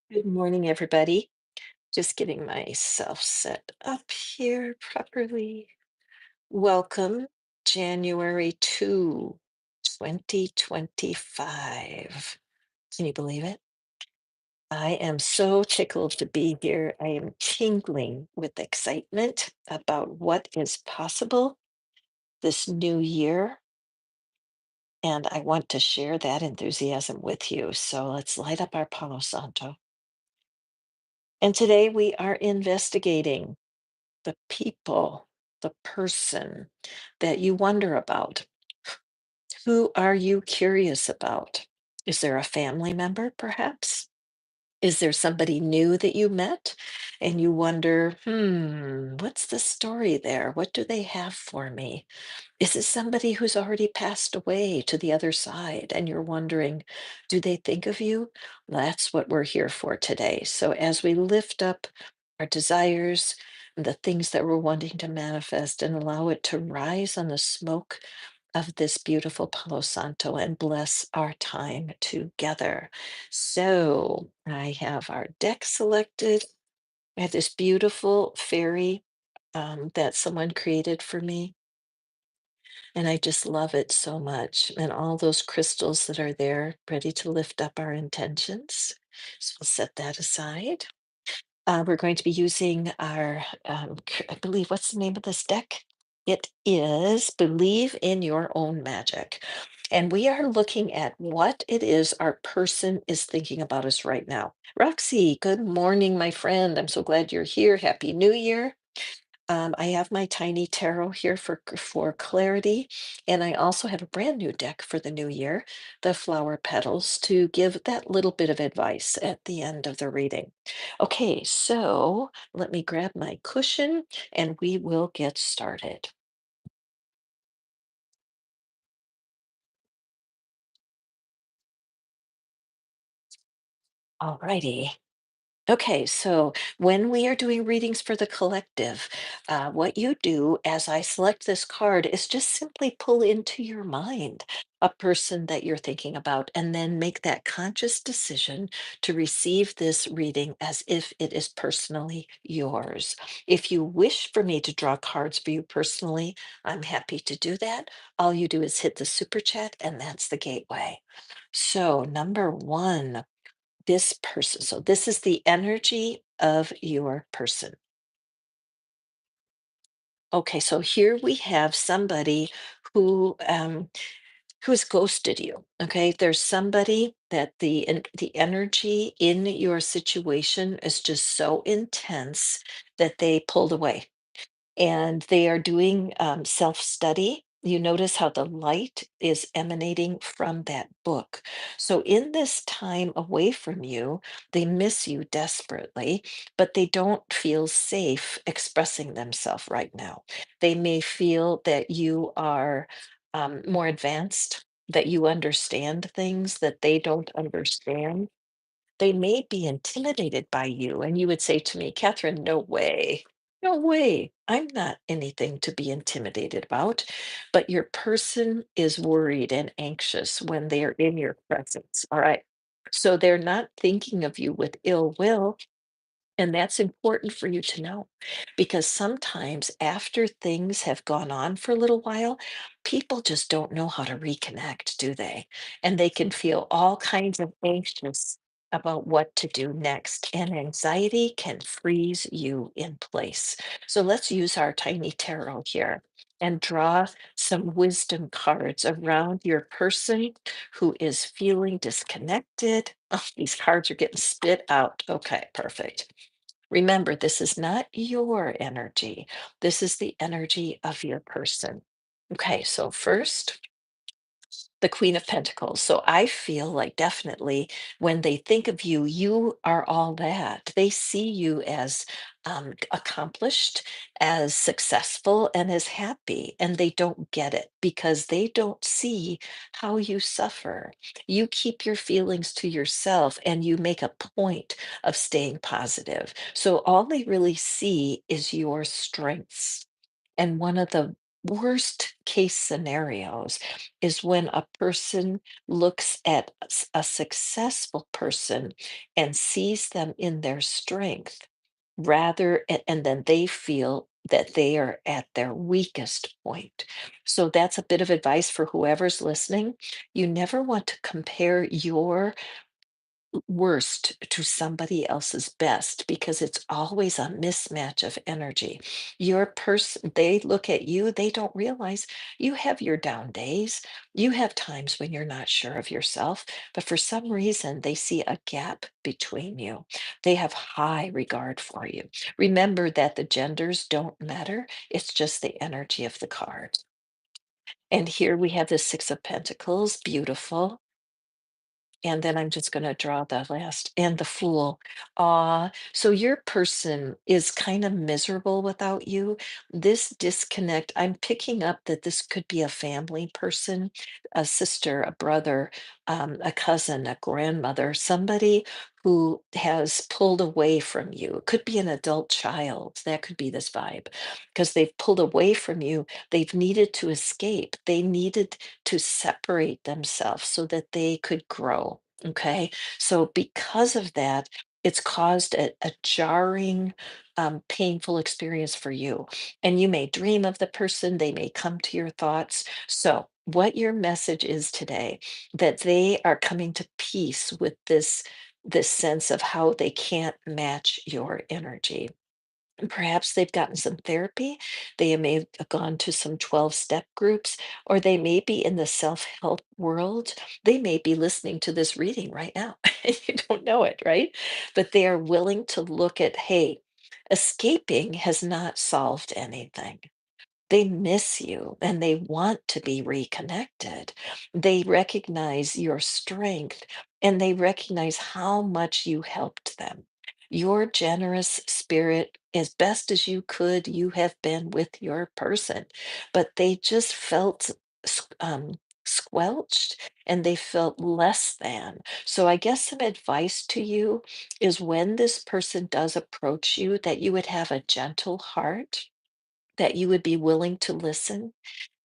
Good morning, everybody. Just getting myself set up here properly. Welcome, January 2, 2025. Can you believe it? I am so tickled to be here. I am tingling with excitement about what is possible this new year, and I want to share that enthusiasm with you. So let's light up our Palo Santo. And today we are investigating the people, the person that you wonder about. Who are you curious about? Is there a family member, perhaps? Is there somebody new that you met and you wonder, what's the story there? What do they have for me? Is it somebody who's already passed away to the other side and you're wondering, do they think of you? That's what we're here for today. So, as we lift up our desires, the things that we're wanting to manifest, and allow it to rise on the smoke of this beautiful Palo Santo and bless our time together. So, I have our deck selected. I have this beautiful fairy that someone created for me. And I just love it so much. And all those crystals that are there, ready to lift up our intentions. So we'll set that aside. We're going to be using our, I believe, what's the name of this deck? It is Believe in Your Own Magic. And we are looking at what it is our person is thinking about us right now. Roxy, good morning, my friend. I'm so glad you're here. Happy New Year. I have my tiny tarot here for clarity, and I also have a brand new deck for the new year, the flower petals, to give that little bit of advice at the end of the reading. Okay, so let me grab my cushion and we will get started. All righty. Okay, so when we are doing readings for the collective, what you do as I select this card is just simply pull into your mind a person that you're thinking about and then make that conscious decision to receive this reading as if it is personally yours. If you wish for me to draw cards for you personally, I'm happy to do that. All you do is hit the super chat, and that's the gateway. So, number one, this person. So this is the energy of your person. Okay, so here we have somebody who's ghosted you. Okay, there's somebody that the energy in your situation is just so intense that they pulled away and they are doing self study. You notice how the light is emanating from that book. So, in this time away from you, they miss you desperately, but they don't feel safe expressing themselves right now. They may feel that you are more advanced, that you understand things that they don't understand. They may be intimidated by you, and you would say to me, Catherine, no way. No way. I'm not anything to be intimidated about. But your person is worried and anxious when they are in your presence. All right. So they're not thinking of you with ill will. And that's important for you to know because sometimes after things have gone on for a little while, people just don't know how to reconnect, do they? And they can feel all kinds of anxious about what to do next. And anxiety can freeze you in place. So let's use our tiny tarot here and draw some wisdom cards around your person who is feeling disconnected. Oh, these cards are getting spit out. Okay, perfect. Remember, this is not your energy. This is the energy of your person. Okay, so first, the Queen of Pentacles. So I feel like definitely when they think of you, you are all that. They see you as accomplished, as successful, and as happy. And they don't get it because they don't see how you suffer. You keep your feelings to yourself and you make a point of staying positive. So all they really see is your strengths. And one of the worst case scenarios is when a person looks at a successful person and sees them in their strength and then they feel that they are at their weakest point. So that's a bit of advice for whoever's listening. You never want to compare your worst to somebody else's best because it's always a mismatch of energy. Your person, they look at you, they don't realize you have your down days. You have times when you're not sure of yourself, but for some reason, they see a gap between you. They have high regard for you. Remember that the genders don't matter, it's just the energy of the card. And here we have the Six of Pentacles, beautiful. And then I'm just going to draw the last and the fool. So your person is kind of miserable without you. This disconnect, I'm picking up that this could be a family person, a sister, a brother, a cousin, a grandmother, somebody who has pulled away from you. It could be an adult child. That could be this vibe because they've pulled away from you. They've needed to escape. They needed to separate themselves so that they could grow. Okay. So, because of that, it's caused a jarring, painful experience for you. And you may dream of the person, they may come to your thoughts. So, what your message is today, that they are coming to peace with this sense of how they can't match your energy. Perhaps they've gotten some therapy. They may have gone to some 12-step groups, or they may be in the self-help world. They may be listening to this reading right now. And you don't know it, right? But they are willing to look at, hey, escaping has not solved anything. They miss you and they want to be reconnected. They recognize your strength and they recognize how much you helped them. Your generous spirit, as best as you could, you have been with your person, but they just felt squelched and they felt less than. So, I guess some advice to you is when this person does approach you, that you would have a gentle heart, that you would be willing to listen,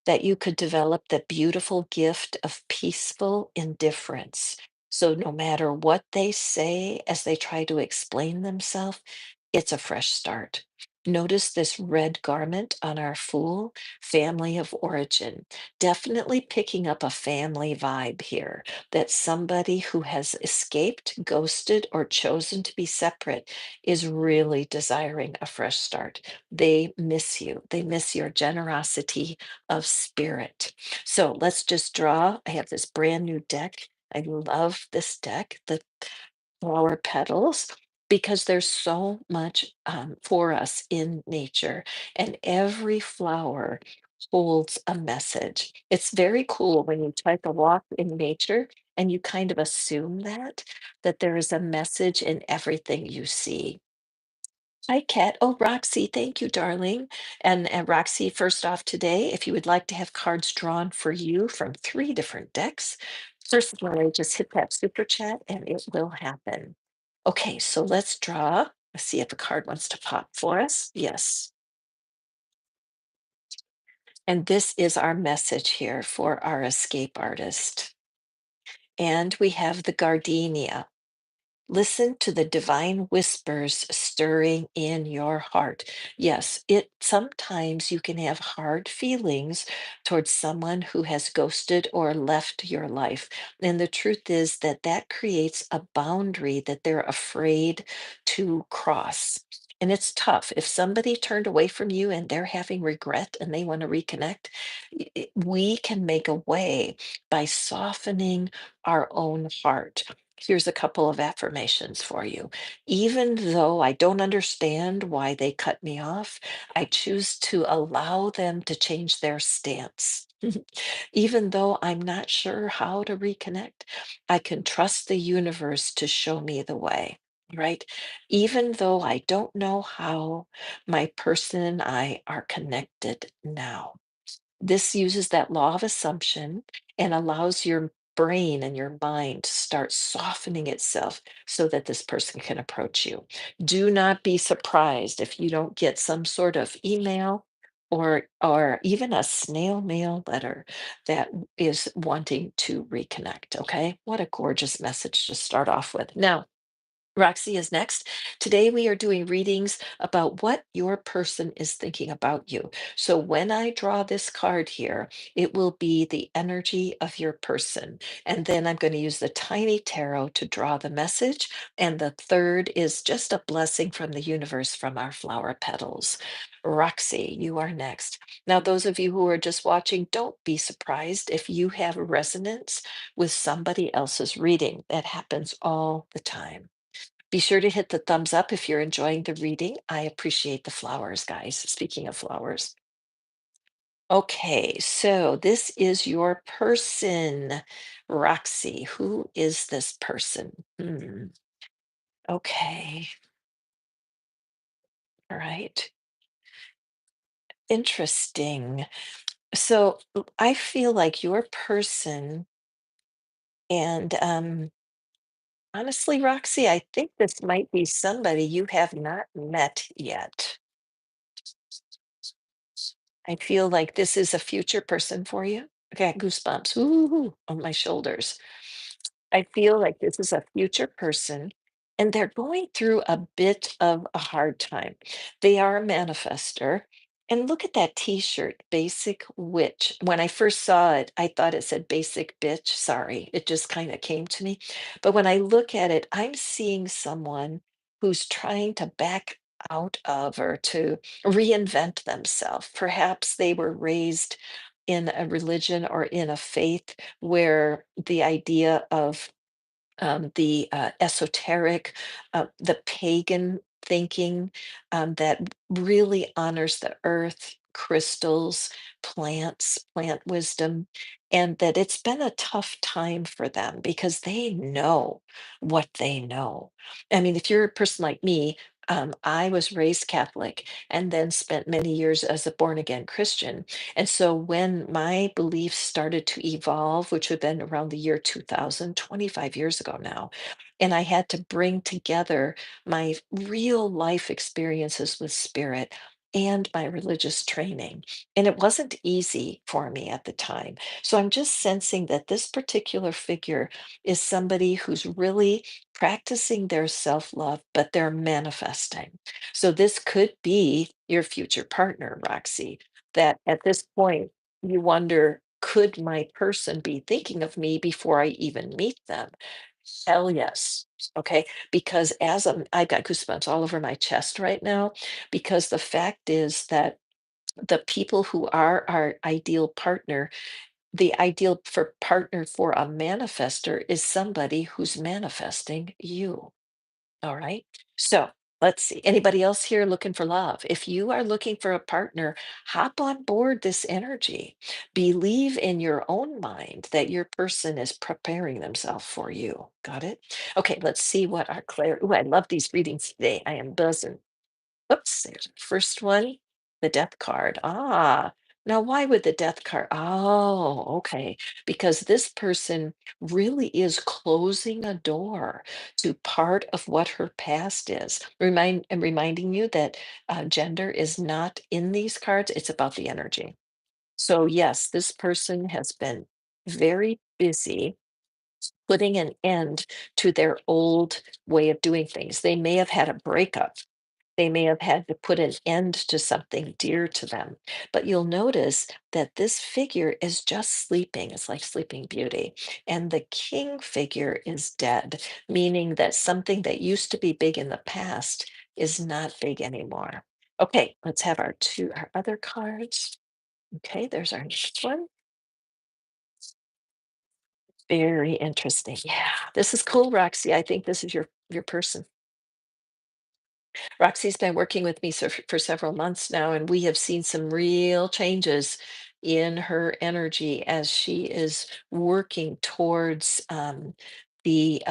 that you could develop the beautiful gift of peaceful indifference. So, no matter what they say as they try to explain themselves, it's a fresh start. Notice this red garment on our Fool, family of origin. Definitely picking up a family vibe here, that somebody who has escaped, ghosted, or chosen to be separate is really desiring a fresh start. They miss you, they miss your generosity of spirit. So let's just draw. I have this brand new deck. I love this deck. The flower petals, because there's so much for us in nature, and every flower holds a message. It's very cool when you take a walk in nature and you kind of assume that there is a message in everything you see. Hi, Kat. Oh, Roxy, thank you, darling. And Roxy, first off today, if you would like to have cards drawn for you from three different decks, first of all, just hit that super chat and it will happen. Okay, so let's draw. Let's see if a card wants to pop for us. Yes. And this is our message here for our escape artist. And we have the gardenia. Listen to the divine whispers stirring in your heart. Yes, it sometimes you can have hard feelings towards someone who has ghosted or left your life. And the truth is that that creates a boundary that they're afraid to cross. And it's tough. If somebody turned away from you and they're having regret and they want to reconnect, we can make a way by softening our own heart. Here's a couple of affirmations for you. Even though I don't understand why they cut me off, I choose to allow them to change their stance. Even though I'm not sure how to reconnect, I can trust the universe to show me the way. Right? Even though I don't know how, my person and I are connected now. This uses that law of assumption and allows your brain and your mind to start softening itself so that this person can approach you. Do not be surprised if you don't get some sort of email or even a snail mail letter that is wanting to reconnect. Okay, what a gorgeous message to start off with. Now, Roxy is next. Today we are doing readings about what your person is thinking about you. So when I draw this card here, it will be the energy of your person. And then I'm going to use the tiny tarot to draw the message. And the third is just a blessing from the universe from our flower petals. Roxy, you are next. Now, those of you who are just watching, don't be surprised if you have resonance with somebody else's reading. That happens all the time. Be sure to hit the thumbs up if you're enjoying the reading. I appreciate the flowers, guys. Speaking of flowers. Okay, so this is your person, Roxy. Who is this person? Okay, all right. Interesting. So I feel like your person, and honestly, Roxy, I think this might be somebody you have not met yet. I feel like this is a future person for you. Okay, I got goosebumps ooh, on my shoulders. I feel like this is a future person, and they're going through a bit of a hard time. They are a manifester. And look at that t-shirt, Basic Witch. When I first saw it, I thought it said Basic Bitch. Sorry, it just kind of came to me. But when I look at it, I'm seeing someone who's trying to back out of or to reinvent themselves. Perhaps they were raised in a religion or in a faith where the idea of the esoteric, the pagan thinking that really honors the earth, crystals, plants, plant wisdom, and that it's been a tough time for them because they know what they know. I mean, if you're a person like me, I was raised Catholic and then spent many years as a born again Christian. And so when my beliefs started to evolve, which would have been around the year 2000, 25 years ago now, and I had to bring together my real life experiences with spirit and my religious training. And it wasn't easy for me at the time. So I'm just sensing that this particular figure is somebody who's really practicing their self love, but they're manifesting. So this could be your future partner, Roxy, that at this point you wonder, could my person be thinking of me before I even meet them? Hell yes. Okay. Because I've got goosebumps all over my chest right now, because the fact is that the people who are our ideal partner, the ideal for partner for a manifester is somebody who's manifesting you. All right. So let's see. Anybody else here looking for love? If you are looking for a partner, hop on board this energy. Believe in your own mind that your person is preparing themselves for you. Got it? Okay, let's see what our Claire. Oh, I love these readings today. I am buzzing. Oops, there's the first one, the death card. Ah, now why would the death card? Oh, okay. Because this person really is closing a door to part of what her past is. Reminding you that gender is not in these cards, it's about the energy. So, yes, this person has been very busy putting an end to their old way of doing things. They may have had a breakup, they may have had to put an end to something dear to them. But you'll notice that this figure is just sleeping. It's like Sleeping Beauty. And the king figure is dead, meaning that something that used to be big in the past is not big anymore. Okay, let's have our other cards. Okay, there's our next one. Very interesting. Yeah, this is cool, Roxy. I think this is your person. Roxy's been working with me for several months now, and we have seen some real changes in her energy as she is working towards the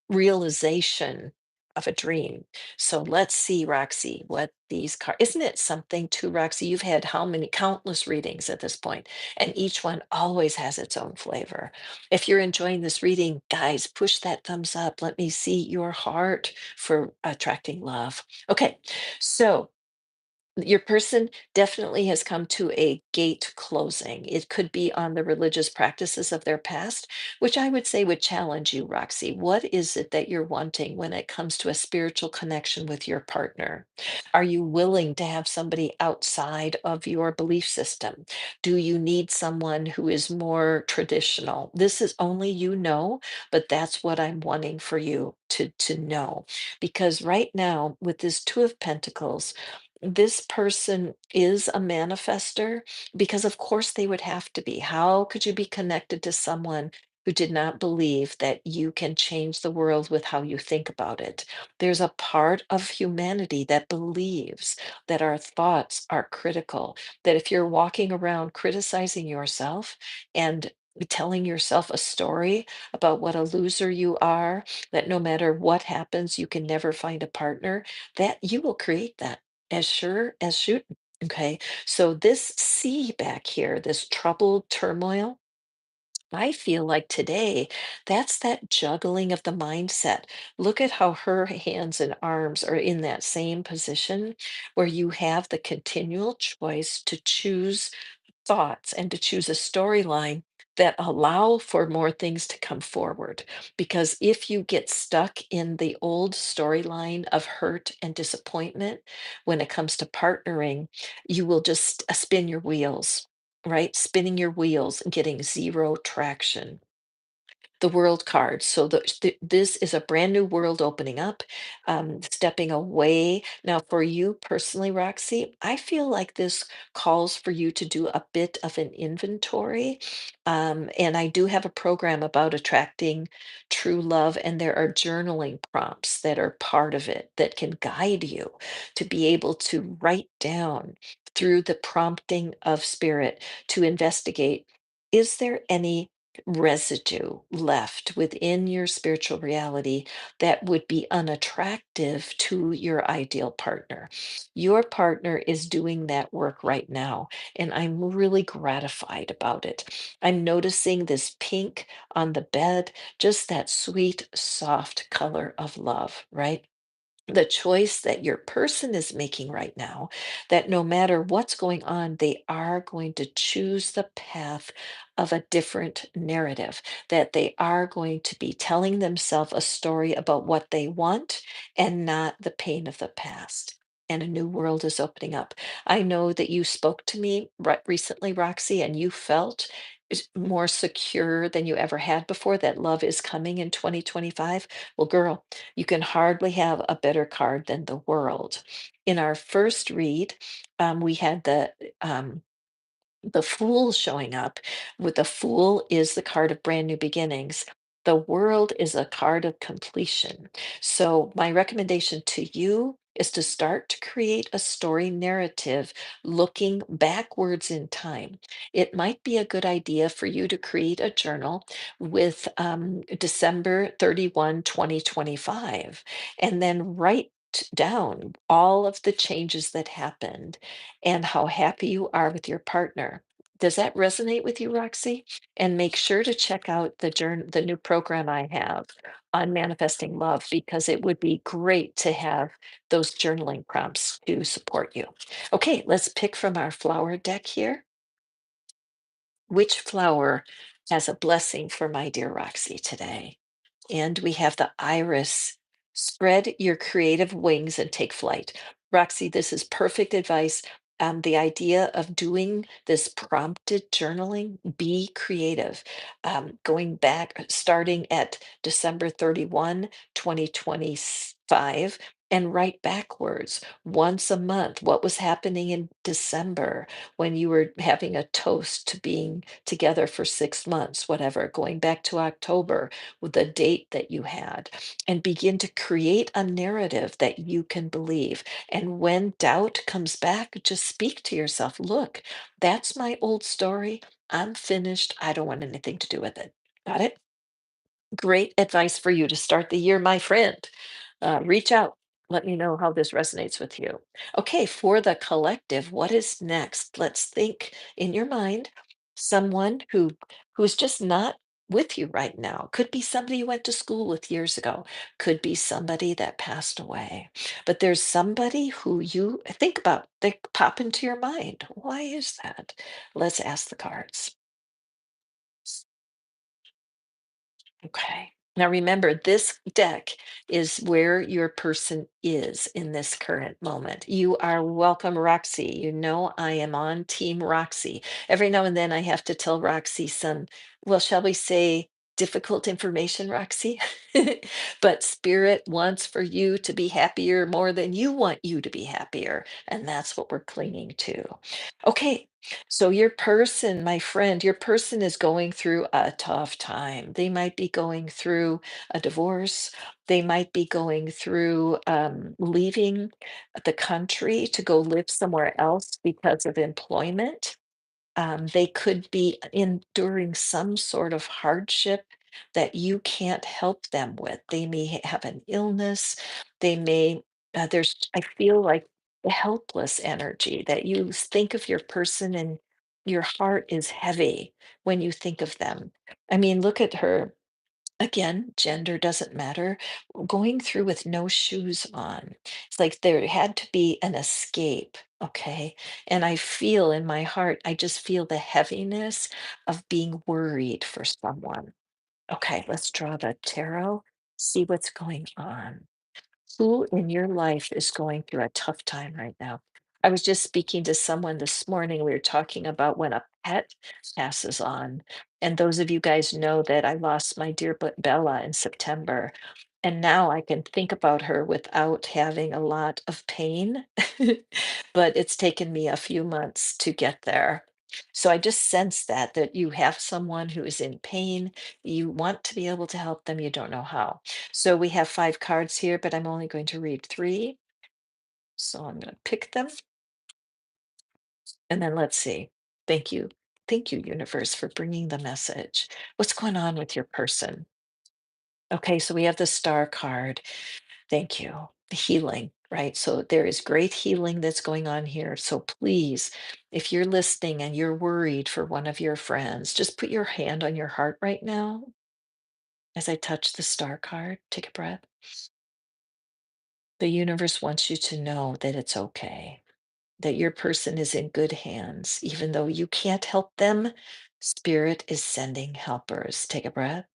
realization of a dream. So let's see, Roxy, what these cards. Isn't it something too, Roxy? You've had how many countless readings at this point, and each one always has its own flavor. If you're enjoying this reading, guys, push that thumbs up. Let me see your heart for attracting love. Okay, so Your person definitely has come to a gate closing. It could be on the religious practices of their past, which I would say would challenge you, Roxy. What is it that you're wanting when it comes to a spiritual connection with your partner? Are you willing to have somebody outside of your belief system? Do you need someone who is more traditional? This is only you know, but that's what I'm wanting for you to know. Because right now, with this Two of Pentacles, this person is a manifester because, of course, they would have to be. How could you be connected to someone who did not believe that you can change the world with how you think about it? There's a part of humanity that believes that our thoughts are critical, that if you're walking around criticizing yourself and telling yourself a story about what a loser you are, that no matter what happens, you can never find a partner, that you will create that as sure as shooting. Okay. So this sea back here, this troubled turmoil, I feel like today, that's that juggling of the mindset. Look at how her hands and arms are in that same position where you have the continual choice to choose thoughts and to choose a storyline that allow for more things to come forward. Because if you get stuck in the old storyline of hurt and disappointment when it comes to partnering, you will just spin your wheels, right? Spinning your wheels and getting zero traction. The world card. So this is a brand new world opening up, stepping away. Now, for you personally, Roxy, I feel like this calls for you to do a bit of an inventory. And I do have a program about attracting true love, and there are journaling prompts that are part of it that can guide you to be able to write down through the prompting of spirit to investigate, is there any residue left within your spiritual reality that would be unattractive to your ideal partner. Your partner is doing that work right now, and I'm really gratified about it. I'm noticing this pink on the bed, just that sweet, soft color of love, right? The choice that your person is making right now, that no matter what's going on, they are going to choose the path of a different narrative, that they are going to be telling themselves a story about what they want and not the pain of the past. And a new world is opening up. I know that you spoke to me recently, Roxy, and you felt more secure than you ever had before, that love is coming in 2025. Well, girl, you can hardly have a better card than the world. In our first read, we had the Fool showing up. With the Fool is the card of brand new beginnings. The World is a card of completion. So my recommendation to you is to start to create a story narrative looking backwards in time. It might be a good idea for you to create a journal with December 31, 2025, and then write down all of the changes that happened and how happy you are with your partner. Does that resonate with you, Roxy? And make sure to check out the new program I have on manifesting love, because it would be great to have those journaling prompts to support you. Okay, let's pick from our flower deck here. Which flower has a blessing for my dear Roxy today? And we have the iris. Spread your creative wings and take flight. Roxy, this is perfect advice. The idea of doing this prompted journaling, be creative. Going back, starting at December 31, 2025, and write backwards once a month. What was happening in December when you were having a toast to being together for 6 months, whatever, going back to October with the date that you had, and begin to create a narrative that you can believe. And when doubt comes back, just speak to yourself, look, that's my old story. I'm finished. I don't want anything to do with it. Got it? Great advice for you to start the year, my friend. Reach out. Let me know how this resonates with you. Okay, for the collective, what is next? Let's think in your mind someone who's just not with you right now. Could be somebody you went to school with years ago, could be somebody that passed away. But there's somebody who you think about, they pop into your mind. Why is that? Let's ask the cards. Okay. Now remember, this deck is where your person is in this current moment. You are welcome, Roxy. You know I am on Team Roxy. Every now and then I have to tell Roxy some, well, shall we say, difficult information, Roxy? But Spirit wants for you to be happier more than you want you to be happier. And that's what we're clinging to. Okay, so your person, my friend, your person is going through a tough time. They might be going through a divorce. They might be going through leaving the country to go live somewhere else because of employment. They could be enduring some sort of hardship that you can't help them with. They may have an illness. They may, I feel like the helpless energy that you think of your person and your heart is heavy when you think of them. I mean, look at her. Again, gender doesn't matter. Going through with no shoes on. It's like there had to be an escape. Okay. And I feel in my heart, I just feel the heaviness of being worried for someone. Okay, let's draw the tarot, see what's going on. Who in your life is going through a tough time right now? I was just speaking to someone this morning. We were talking about when a pet passes on. And those of you guys know that I lost my dear Bella in September. And now I can think about her without having a lot of pain. But it's taken me a few months to get there. So I just sense that you have someone who is in pain. You want to be able to help them. You don't know how. So we have 5 cards here, but I'm only going to read 3. So I'm gonna pick them, and then let's see. Thank you. Thank you, universe, for bringing the message. What's going on with your person? Okay, so we have the star card. Thank you. The healing, right? So there is great healing that's going on here. So please, if you're listening and you're worried for one of your friends, just put your hand on your heart right now as I touch the star card. Take a breath. The universe wants you to know that it's okay, that your person is in good hands. Even though you can't help them, Spirit is sending helpers. Take a breath.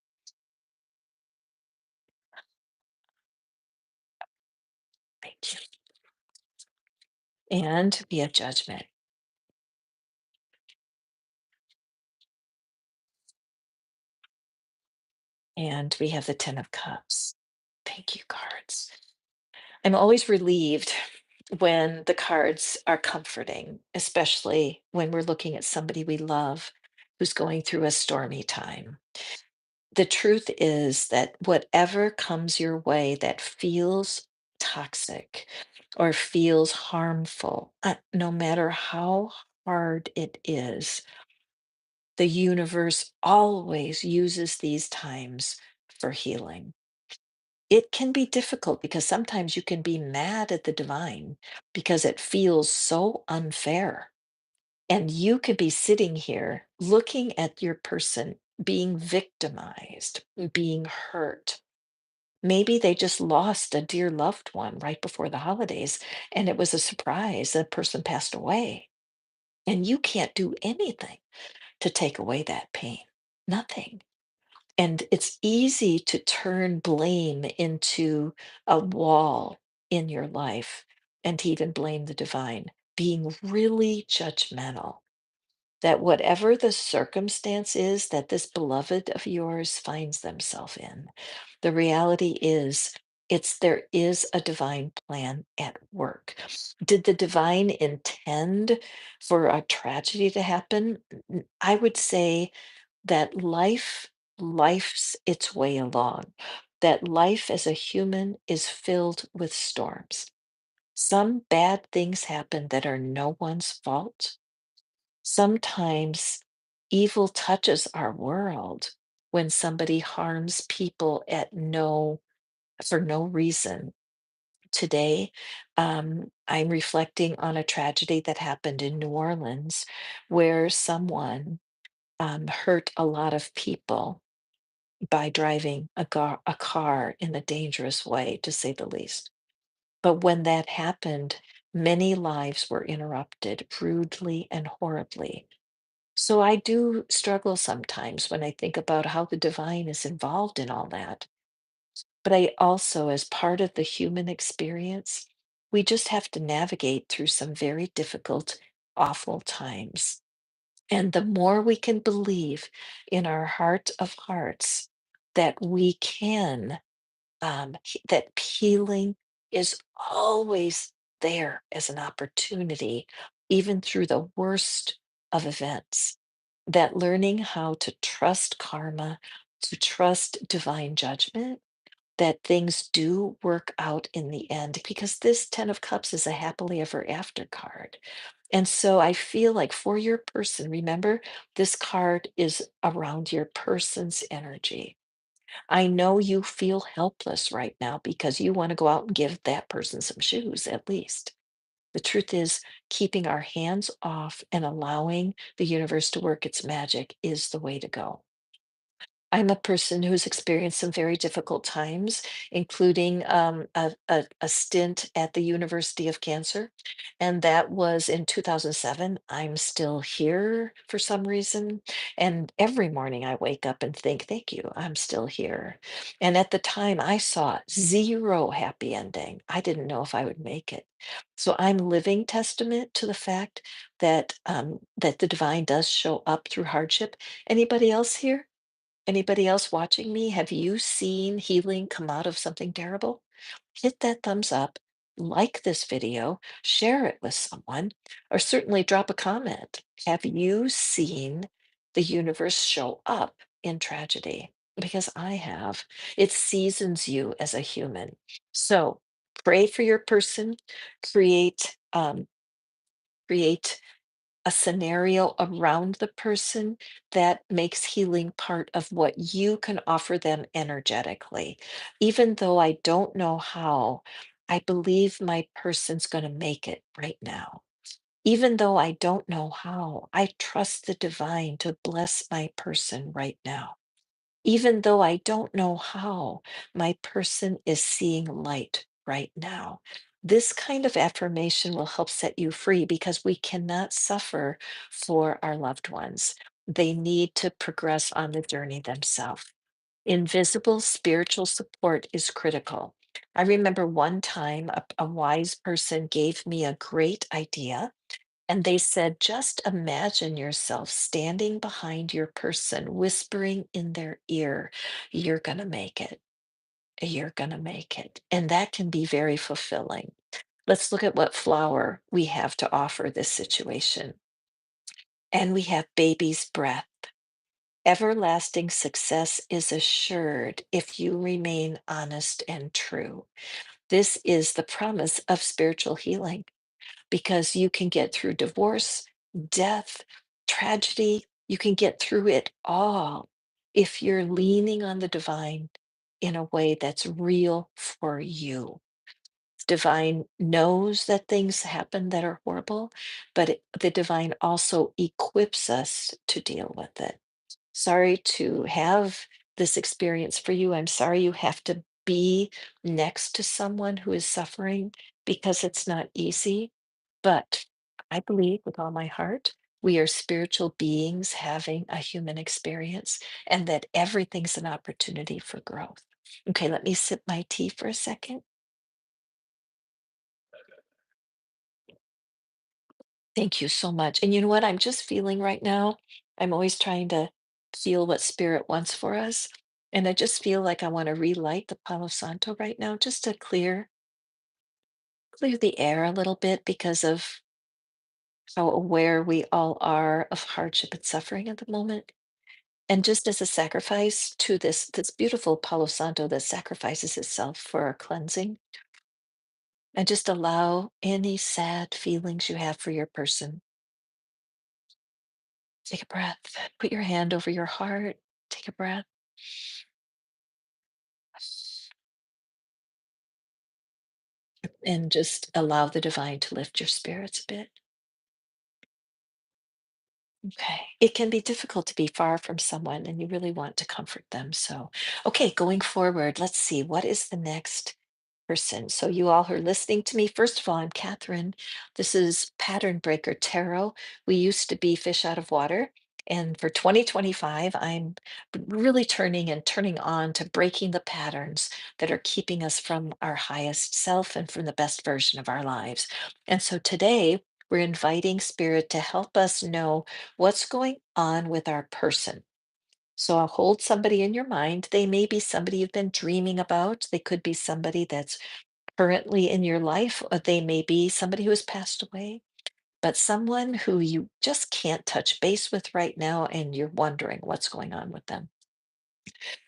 Thank you. And be a judgment. And we have the 10 of Cups. Thank you, cards. I'm always relieved when the cards are comforting, especially when we're looking at somebody we love who's going through a stormy time. The truth is that whatever comes your way that feels toxic or feels harmful, no matter how hard it is, the universe always uses these times for healing. It can be difficult because sometimes you can be mad at the divine because it feels so unfair. And you could be sitting here looking at your person being victimized, being hurt. Maybe they just lost a dear loved one right before the holidays, and it was a surprise. The person passed away, and you can't do anything to take away that pain. Nothing. And it's easy to turn blame into a wall in your life and to even blame the divine, being really judgmental that whatever the circumstance is that this beloved of yours finds themselves in, the reality is there is a divine plan at work. Did the divine intend for a tragedy to happen? I would say that life's its way along. That life as a human is filled with storms. Some bad things happen that are no one's fault. Sometimes evil touches our world when somebody harms people at no for no reason. Today, I'm reflecting on a tragedy that happened in New Orleans where someone hurt a lot of people. by driving a car in a dangerous way, to say the least. But when that happened, many lives were interrupted rudely and horribly. So I do struggle sometimes when I think about how the divine is involved in all that. But I also, as part of the human experience, we just have to navigate through some very difficult, awful times. And the more we can believe in our heart of hearts that we can, that healing is always there as an opportunity, even through the worst of events, that learning how to trust karma, to trust divine judgment, that things do work out in the end, because this 10 of cups is a happily ever after card. And so I feel like for your person, remember, this card is around your person's energy. I know you feel helpless right now because you want to go out and give that person some shoes, at least. The truth is, keeping our hands off and allowing the universe to work its magic is the way to go. I'm a person who's experienced some very difficult times, including a stint at the University of Cancer. And that was in 2007. I'm still here for some reason. And every morning I wake up and think, thank you, I'm still here. And at the time, I saw zero happy ending. I didn't know if I would make it. So I'm living testament to the fact that the divine does show up through hardship. Anybody else here? Anybody else watching me? Have you seen healing come out of something terrible? Hit that thumbs up, like this video, share it with someone, or certainly drop a comment. Have you seen the universe show up in tragedy? Because I have. It seasons you as a human. So pray for your person, create a scenario around the person that makes healing part of what you can offer them energetically. Even though I don't know how, I believe my person's going to make it right now. Even though I don't know how, I trust the divine to bless my person right now. Even though I don't know how, my person is seeing light right now. This kind of affirmation will help set you free because we cannot suffer for our loved ones. They need to progress on the journey themselves. Invisible spiritual support is critical. I remember one time a wise person gave me a great idea, and they said, just imagine yourself standing behind your person, whispering in their ear, you're going to make it. You're going to make it. And that can be very fulfilling. Let's look at what flower we have to offer this situation. And we have baby's breath. Everlasting success is assured if you remain honest and true. This is the promise of spiritual healing, because you can get through divorce, death, tragedy. You can get through it all if you're leaning on the divine in a way that's real for you. Divine knows that things happen that are horrible, but the divine also equips us to deal with it. Sorry to have this experience for you. I'm sorry you have to be next to someone who is suffering, because it's not easy. But I believe with all my heart, we are spiritual beings having a human experience, and that everything's an opportunity for growth. Okay, let me sip my tea for a second. Thank you so much. And you know what I'm just feeling right now? I'm always trying to feel what spirit wants for us. And I just feel like I want to relight the Palo Santo right now, just to clear the air a little bit, because of how aware we all are of hardship and suffering at the moment. And just as a sacrifice to this beautiful Palo Santo that sacrifices itself for our cleansing, and just allow any sad feelings you have for your person. Take a breath. Put your hand over your heart. Take a breath and just allow the divine to lift your spirits a bit. Okay. It can be difficult to be far from someone and you really want to comfort them. So, okay, going forward, let's see, what is the next person? So, you all who are listening to me, first of all, I'm Catherine. This is Pattern Breaker Tarot. We used to be fish out of water. And for 2025, I'm really turning on to breaking the patterns that are keeping us from our highest self and from the best version of our lives. And so today, we're inviting spirit to help us know what's going on with our person. So I'll hold somebody in your mind. They may be somebody you've been dreaming about. They could be somebody that's currently in your life. Or they may be somebody who has passed away, but someone who you just can't touch base with right now, and you're wondering what's going on with them.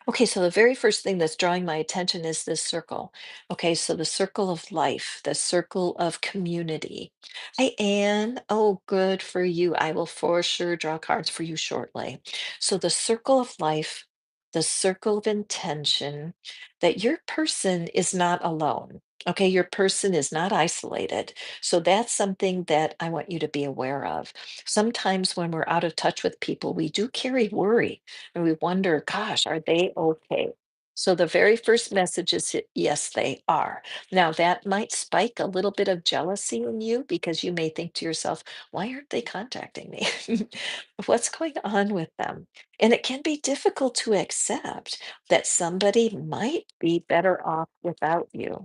Okay, so the very first thing that's drawing my attention is this circle. Okay, so the circle of life, the circle of community. Hi, Anne. Oh, good for you. I will for sure draw cards for you shortly. So the circle of life, the circle of intention, that your person is not alone. Okay, your person is not isolated. So that's something that I want you to be aware of. Sometimes when we're out of touch with people, we do carry worry and we wonder, gosh, are they okay? So the very first message is yes, they are. Now, that might spike a little bit of jealousy in you because you may think to yourself, why aren't they contacting me? What's going on with them? And it can be difficult to accept that somebody might be better off without you.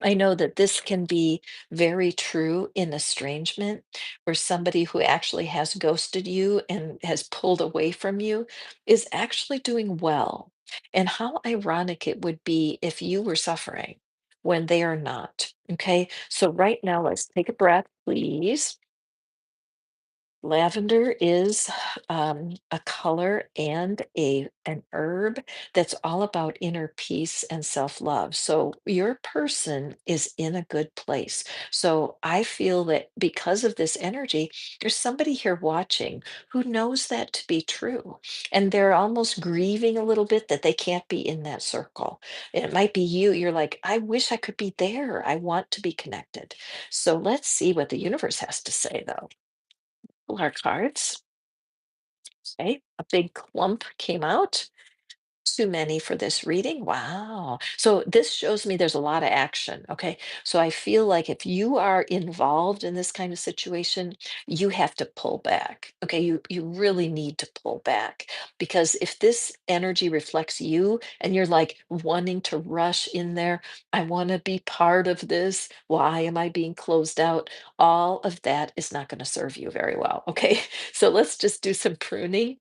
I know that this can be very true in estrangement, where somebody who actually has ghosted you and has pulled away from you is actually doing well. And how ironic it would be if you were suffering when they are not. Okay. So, right now, let's take a breath, please. Lavender is a color and an herb that's all about inner peace and self-love. So your person is in a good place. So I feel that because of this energy, there's somebody here watching who knows that to be true. And they're almost grieving a little bit that they can't be in that circle. And it might be you. You're like, I wish I could be there. I want to be connected. So let's see what the universe has to say, though. Pull our cards. Okay, a big clump came out. Too many for this reading. Wow. So this shows me there's a lot of action. Okay. So I feel like if you are involved in this kind of situation, you have to pull back. Okay. You really need to pull back because if this energy reflects you and you're like wanting to rush in there, I want to be part of this. Why am I being closed out? All of that is not going to serve you very well. Okay. So let's just do some pruning.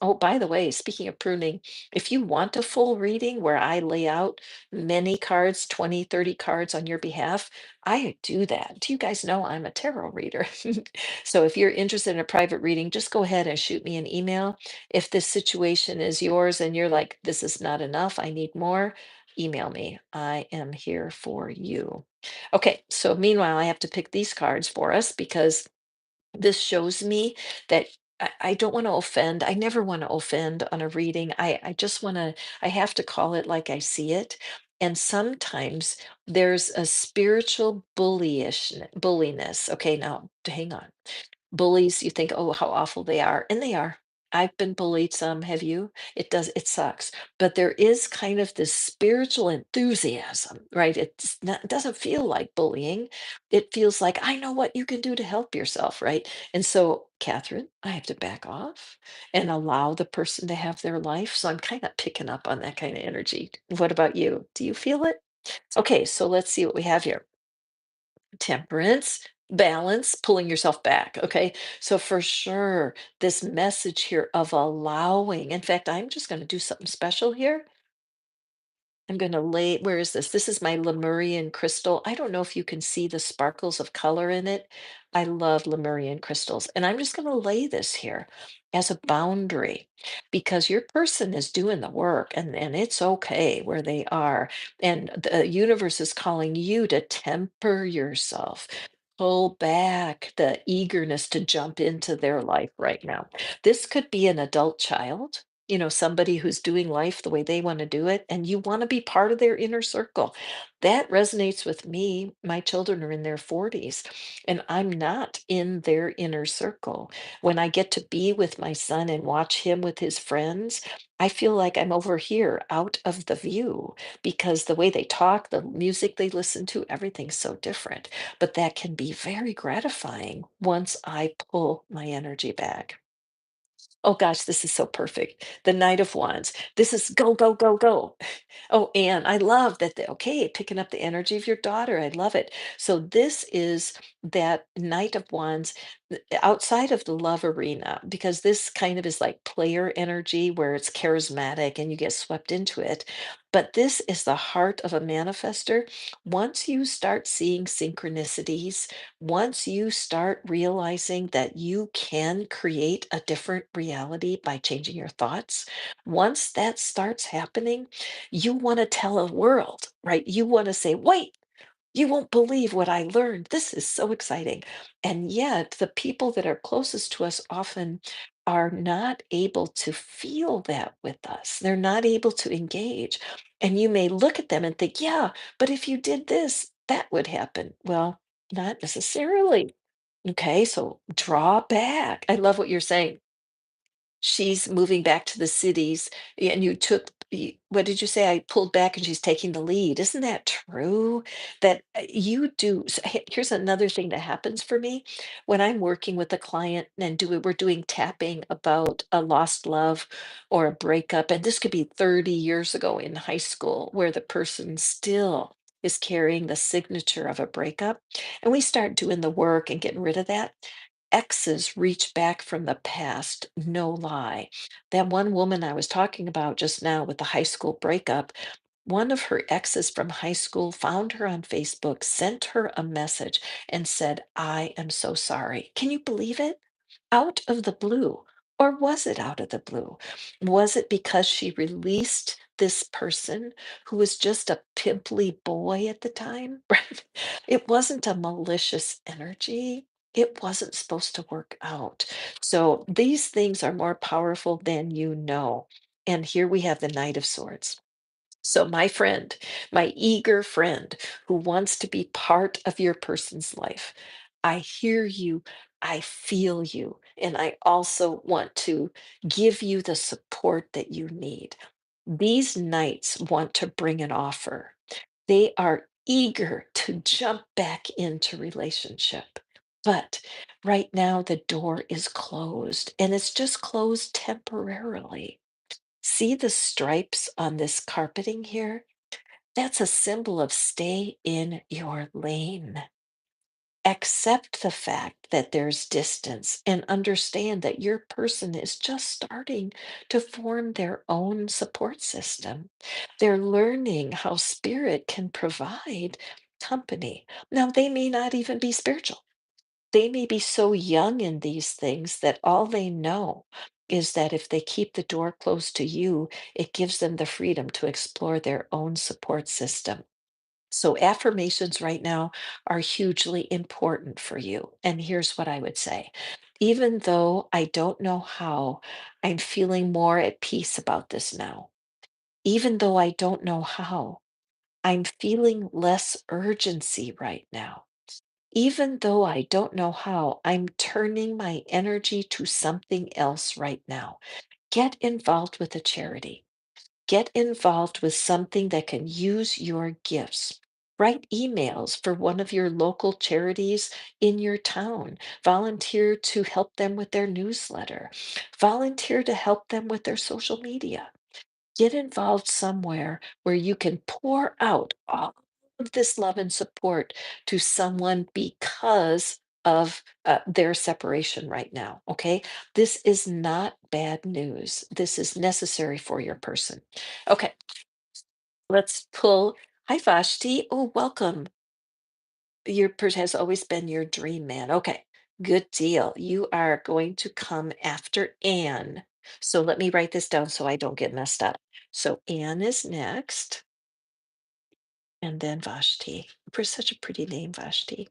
Oh, by the way, speaking of pruning, if you want a full reading where I lay out many cards, 20, 30 cards on your behalf, I do that. Do you guys know I'm a tarot reader? So if you're interested in a private reading, just go ahead and shoot me an email. If this situation is yours and you're like, this is not enough, I need more, email me. I am here for you. Okay, so meanwhile, I have to pick these cards for us because this shows me that I don't want to offend. I never want to offend on a reading. I just want to, I have to call it like I see it. And sometimes there's a spiritual bulliness. Okay, now hang on. Bullies, you think, "Oh, how awful they are," and they are. I've been bullied some, have you? It sucks, but there is kind of this spiritual enthusiasm, right? It doesn't feel like bullying. It feels like, "I know what you can do to help yourself," right? And so, Catherine, I have to back off and allow the person to have their life, so I'm kinda picking up on that kinda energy. What about you? Do you feel it? Okay, so let's see what we have here. Temperance, balance, pulling yourself back. Okay. So, for sure, this message here of allowing, in fact, I'm just going to do something special here. I'm going to lay, where is this? This is my Lemurian crystal. I don't know if you can see the sparkles of color in it. I love Lemurian crystals. And I'm just going to lay this here as a boundary because your person is doing the work and it's okay where they are. And the universe is calling you to temper yourself. Pull back the eagerness to jump into their life right now. This could be an adult child. somebody who's doing life the way they want to do it, and you want to be part of their inner circle. That resonates with me. My children are in their 40s, and I'm not in their inner circle. When I get to be with my son and watch him with his friends, I feel like I'm over here out of the view because the way they talk, the music they listen to, everything's so different. But that can be very gratifying once I pull my energy back. Oh gosh, this is so perfect. The Knight of Wands. This is go, go, go, go. Oh, and I love that. Okay, picking up the energy of your daughter. I love it. So this is that Knight of Wands outside of the love arena, because this kind of is like player energy where it's charismatic and you get swept into it. But this is the heart of a manifester. Once you start seeing synchronicities, once you start realizing that you can create a different reality by changing your thoughts, once that starts happening, you want to tell a world, right? You want to say, wait, you won't believe what I learned. This is so exciting. And yet, the people that are closest to us often are not able to feel that with us. They're not able to engage. And you may look at them and think, yeah, but if you did this, that would happen. Well, not necessarily. Okay, so draw back. I love what you're saying. She's moving back to the cities, and you took what did you say? I pulled back and she's taking the lead. Isn't that true? That you do. Here's another thing that happens for me when I'm working with a client and we're doing tapping about a lost love or a breakup. And this could be 30 years ago in high school where the person still is carrying the signature of a breakup. And we start doing the work and getting rid of that. Exes reach back from the past, no lie. That one woman I was talking about just now with the high school breakup, one of her exes from high school found her on Facebook, sent her a message, and said, I am so sorry. Can you believe it? Out of the blue. Or was it out of the blue? Was it because she released this person who was just a pimply boy at the time? Right? It wasn't a malicious energy. It wasn't supposed to work out. So these things are more powerful than you know. And here we have the Knight of Swords. So, my friend, my eager friend who wants to be part of your person's life, I hear you, I feel you, and I also want to give you the support that you need. These knights want to bring an offer. They are eager to jump back into relationship. But right now, the door is closed and it's just closed temporarily. See the stripes on this carpeting here? That's a symbol of stay in your lane. Accept the fact that there's distance and understand that your person is just starting to form their own support system. They're learning how spirit can provide company. Now, they may not even be spiritual. They may be so young in these things that all they know is that if they keep the door closed to you, it gives them the freedom to explore their own support system. So, affirmations right now are hugely important for you. And here's what I would say: even though I don't know how, I'm feeling more at peace about this now. Even though I don't know how, I'm feeling less urgency right now. Even though I don't know how, I'm turning my energy to something else right now. Get involved with a charity. Get involved with something that can use your gifts. Write emails for one of your local charities in your town. Volunteer to help them with their newsletter. Volunteer to help them with their social media. Get involved somewhere where you can pour out all of this love and support to someone because of their separation right now. Okay. This is not bad news. This is necessary for your person. Okay. Let's pull. Hi, Vashti. Oh, welcome. Has always been your dream man. Okay. Good deal. You are going to come after Anne. So let me write this down so I don't get messed up. So Anne is next, and then Vashti. For such a pretty name, Vashti.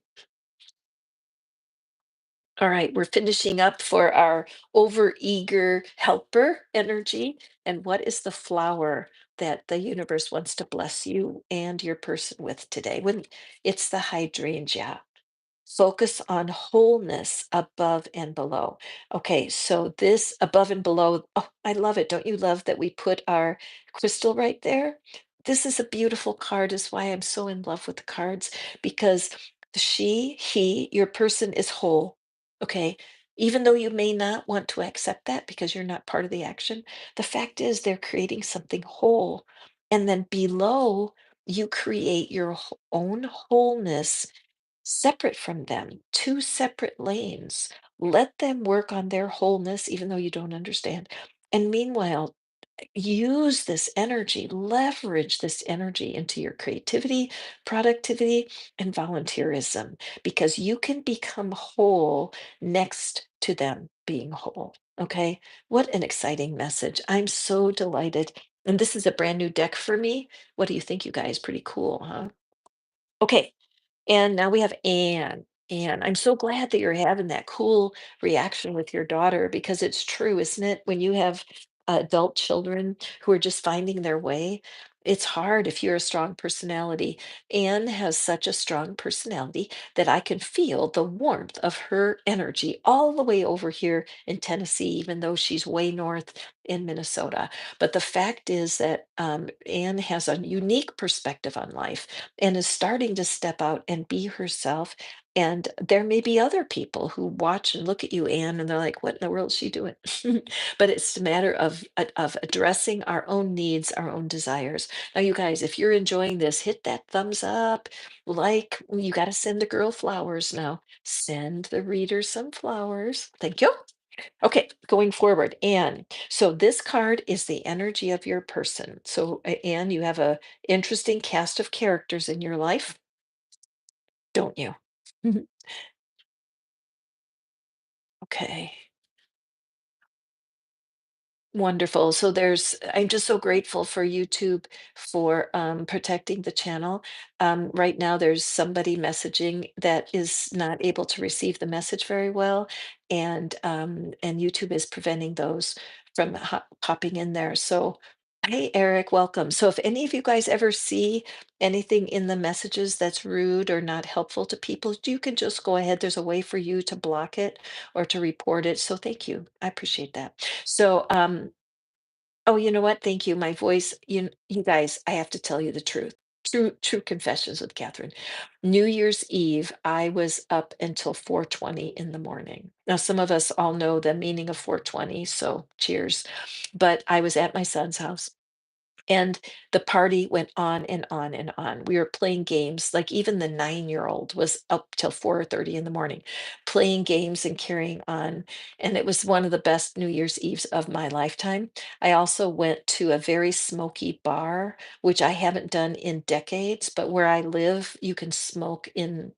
All right, we're finishing up for our overeager helper energy. And what is the flower that the universe wants to bless you and your person with today? When it's the hydrangea. Focus on wholeness above and below. Okay, so this above and below, oh, I love it. Don't you love that we put our crystal right there? This is a beautiful card, is why I'm so in love with the cards, because he, your person is whole. Okay, even though you may not want to accept that because you're not part of the action, the fact is they're creating something whole. And then below, you create your own wholeness separate from them, two separate lanes. Let them work on their wholeness, even though you don't understand. And meanwhile, use this energy, leverage this energy into your creativity, productivity, and volunteerism, because you can become whole next to them being whole. Okay. What an exciting message. I'm so delighted. And this is a brand new deck for me. What do you think, you guys? Pretty cool, huh? Okay. And now we have Anne. Anne, I'm so glad that you're having that cool reaction with your daughter, because it's true, isn't it? When you have adult children who are just finding their way, it's hard if you're a strong personality. Anne has such a strong personality that I can feel the warmth of her energy all the way over here in Tennessee, even though she's way north in Minnesota. But the fact is that Anne has a unique perspective on life and is starting to step out and be herself. And there may be other people who watch and look at you, Anne, and they're like, "What in the world is she doing?" But it's a matter of addressing our own needs, our own desires. Now, you guys, if you're enjoying this, hit that thumbs up. Like, you got to send the girl flowers now. Send the reader some flowers. Thank you. Okay, going forward, Anne. So this card is the energy of your person. So, Anne, you have a interesting cast of characters in your life, don't you? Mhm. Okay. Wonderful. So I'm just so grateful for YouTube for protecting the channel. Right now, there's somebody messaging that is not able to receive the message very well, and YouTube is preventing those from popping in there. So, hey, Eric, welcome. So, if any of you guys ever see anything in the messages that's rude or not helpful to people, you can just go ahead. There's a way for you to block it or to report it. So, thank you. I appreciate that. So, oh, you know what? Thank you. My voice, you guys, I have to tell you the truth. True confessions with Catherine. New Year's Eve, I was up until 4:20 in the morning. Now, some of us all know the meaning of 4:20, so cheers. But I was at my son's house, and the party went on and on and on. We were playing games, like even the 9-year-old was up till 4:30 in the morning, playing games and carrying on. And it was one of the best New Year's Eves of my lifetime. I also went to a very smoky bar, which I haven't done in decades, but where I live, you can smoke in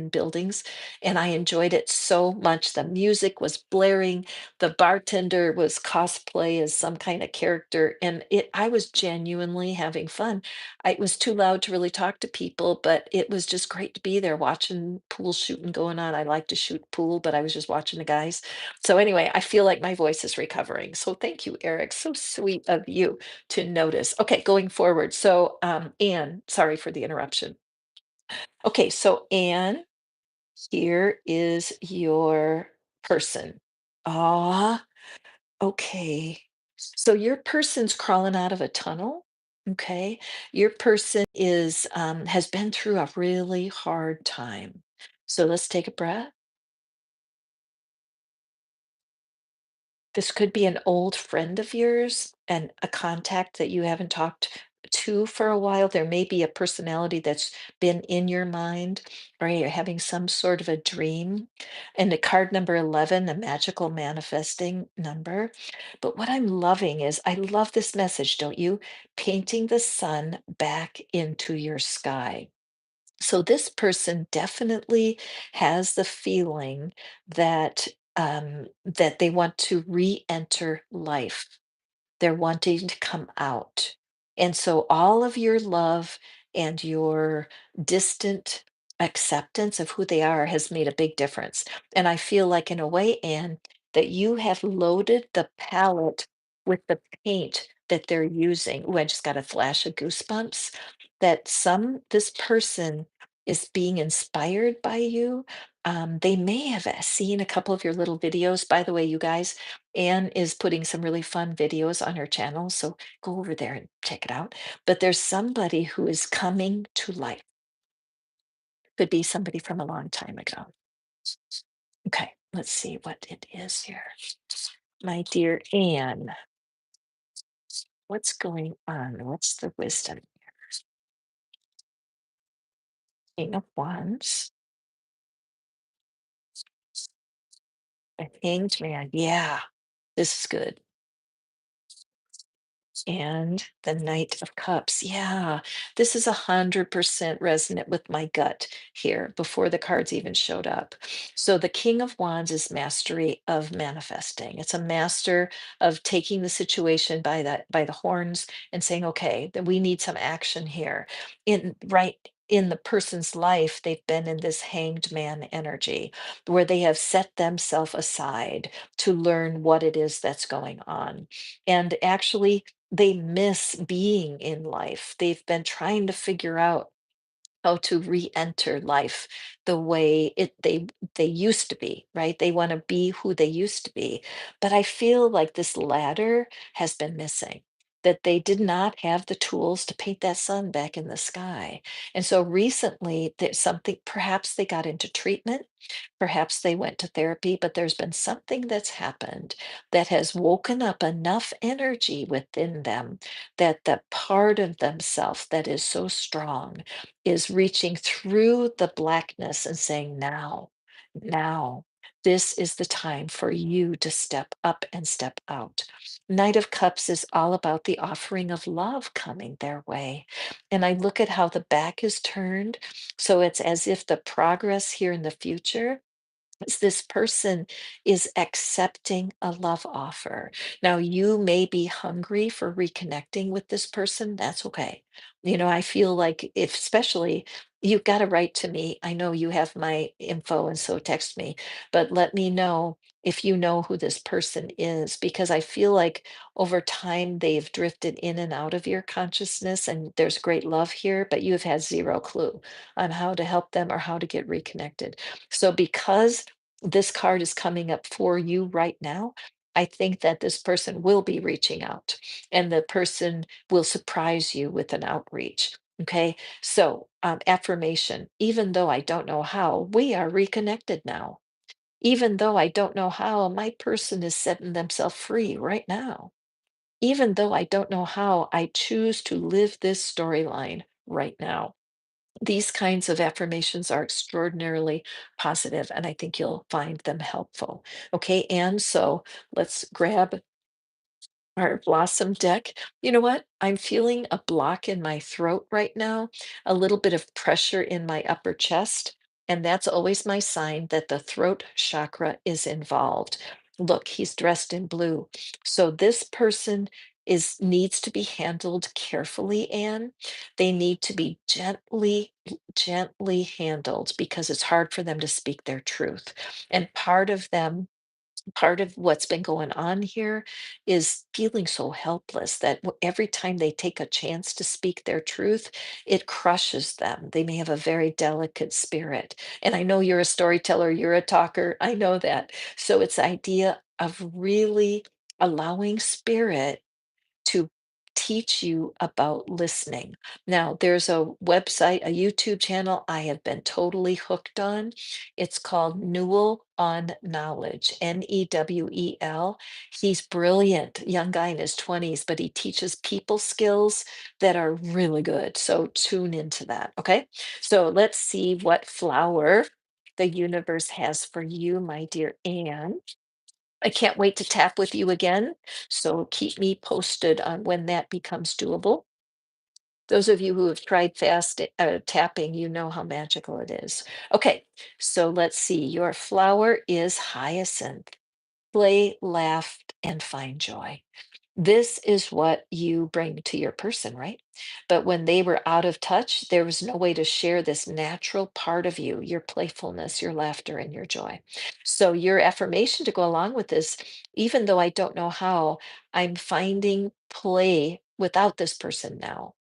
buildings. And I enjoyed it so much. The music was blaring, the bartender was cosplay as some kind of character, and I was genuinely having fun. It was too loud to really talk to people, but it was just great to be there watching pool shooting going on. I like to shoot pool, but I was just watching the guys. So anyway, I feel like my voice is recovering. So thank you, Eric. So sweet of you to notice. Okay, going forward. So Anne, sorry for the interruption. Okay, so Anne, here is your person. Ah, okay. So your person's crawling out of a tunnel. Okay. Your person has been through a really hard time. So let's take a breath. This could be an old friend of yours and a contact that you haven't talked to for a while. There may be a personality that's been in your mind, or you're having some sort of a dream. And the card number 11, the magical manifesting number. But what I'm loving is, I love this message, don't you? Painting the sun back into your sky. So this person definitely has the feeling that that they want to re-enter life. They're wanting to come out. And so all of your love and your distant acceptance of who they are has made a big difference. And I feel like, in a way, Anne, that you have loaded the palette with the paint that they're using. Ooh, I just got a flash of goosebumps that this person is being inspired by you. They may have seen a couple of your little videos. By the way, you guys, Anne is putting some really fun videos on her channel. So go over there and check it out. But there's somebody who is coming to life. Could be somebody from a long time ago. Okay, let's see what it is here. My dear Anne, what's going on? What's the wisdom? King of Wands, a hanged man. Yeah, this is good. And the Knight of Cups. Yeah, this is 100% resonant with my gut here before the cards even showed up. So the King of Wands is mastery of manifesting. It's a master of taking the situation by the horns and saying, okay, that we need some action here. In the person's life, they've been in this hanged man energy where they have set themselves aside to learn what it is that's going on. And actually, they miss being in life. They've been trying to figure out how to re-enter life the way they used to be, right? They want to be who they used to be. But I feel like this ladder has been missing. That they did not have the tools to paint that sun back in the sky. And so recently, there's something, perhaps they got into treatment, perhaps they went to therapy, but there's been something that's happened that has woken up enough energy within them that the part of themselves that is so strong is reaching through the blackness and saying, now, this is the time for you to step up and step out. Knight of Cups is all about the offering of love coming their way. And I look at how the back is turned. So it's as if the progress here in the future is this person is accepting a love offer. Now, you may be hungry for reconnecting with this person. That's okay. I feel like, if especially, you've got to write to me. I know you have my info, and so text me, but let me know if you know who this person is, because I feel like over time they've drifted in and out of your consciousness, and there's great love here, but you've had zero clue on how to help them or how to get reconnected. So, because this card is coming up for you right now, I think that this person will be reaching out, and the person will surprise you with an outreach. Okay. So, affirmation, even though I don't know how, we are reconnected now. Even though I don't know how, my person is setting themselves free right now. Even though I don't know how, I choose to live this storyline right now. These kinds of affirmations are extraordinarily positive, and I think you'll find them helpful. Okay, and so let's grab our Blossom deck. You know what? I'm feeling a block in my throat right now, a little bit of pressure in my upper chest, and that's always my sign that the throat chakra is involved. Look, he's dressed in blue. So this person is needs to be handled carefully, Anne. They need to be gently handled because it's hard for them to speak their truth. And part of what's been going on here is feeling so helpless that every time they take a chance to speak their truth, it crushes them. They may have a very delicate spirit. And I know you're a storyteller, you're a talker. I know that. So it's the idea of really allowing spirit to teach you about listening. Now, there's a website, a YouTube channel I have been totally hooked on. It's called Newell on Knowledge, Newell. He's brilliant, young guy in his 20s, but he teaches people skills that are really good. So tune into that. Okay. So let's see what flower the universe has for you, my dear Anne. I can't wait to tap with you again. So keep me posted on when that becomes doable. Those of you who have tried fast tapping, you know how magical it is. Okay, so let's see. Your flower is hyacinth. Play, laugh, and find joy. This is what you bring to your person, right? But when they were out of touch, there was no way to share this natural part of you, your playfulness, your laughter, and your joy. So, your affirmation to go along with this, even though I don't know how, I'm finding play without this person now.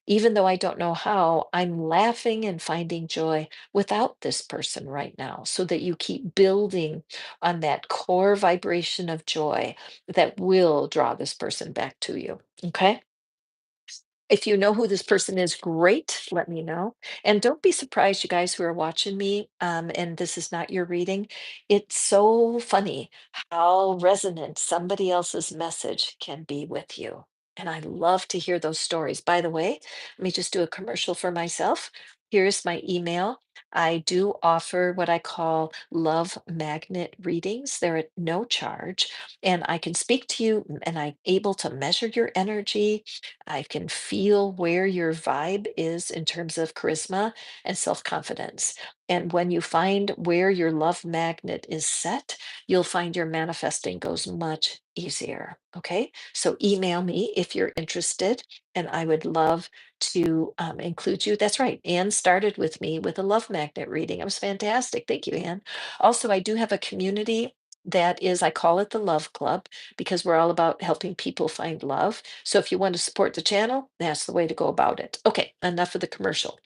Even though I don't know how, I'm laughing and finding joy without this person right now, so that you keep building on that core vibration of joy that will draw this person back to you. Okay. If you know who this person is, great, let me know. And don't be surprised, you guys who are watching me, and this is not your reading. It's so funny how resonant somebody else's message can be with you. And I love to hear those stories. By the way, let me just do a commercial for myself. Here's my email. I do offer what I call love magnet readings. They're at no charge, and I can speak to you, and I'm able to measure your energy. I can feel where your vibe is in terms of charisma and self confidence. And when you find where your love magnet is set, you'll find your manifesting goes much easier. Okay. So email me if you're interested, and I would love to include you. That's right. Anne started with me with a love magnet reading. It was fantastic. Thank you, Anne. Also, I do have a community that is, I call it the Love Club, because we're all about helping people find love. So if you want to support the channel, that's the way to go about it. Okay, enough of the commercial.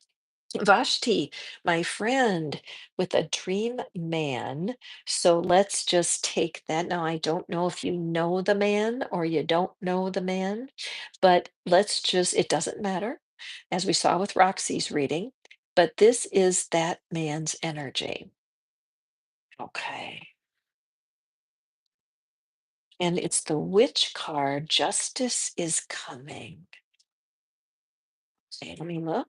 Vashti, my friend with a dream man. So let's just take that. Now, I don't know if you know the man or you don't know the man, but let's just, it doesn't matter, as we saw with Roxy's reading, but this is that man's energy. Okay. And it's the witch card. Justice is coming. Okay, let me look.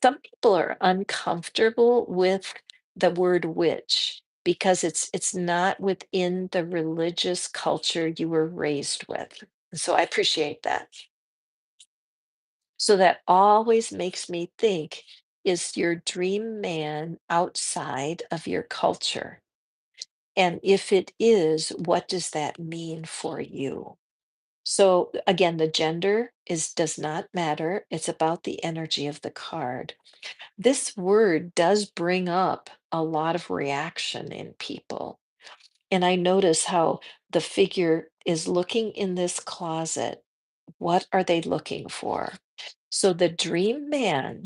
Some people are uncomfortable with the word witch because it's not within the religious culture you were raised with. So I appreciate that. So that always makes me think, is your dream man outside of your culture? And if it is, what does that mean for you? So again, the gender is does not matter. It's about the energy of the card. This word does bring up a lot of reaction in people. And I notice how the figure is looking in this closet. What are they looking for? So the dream man,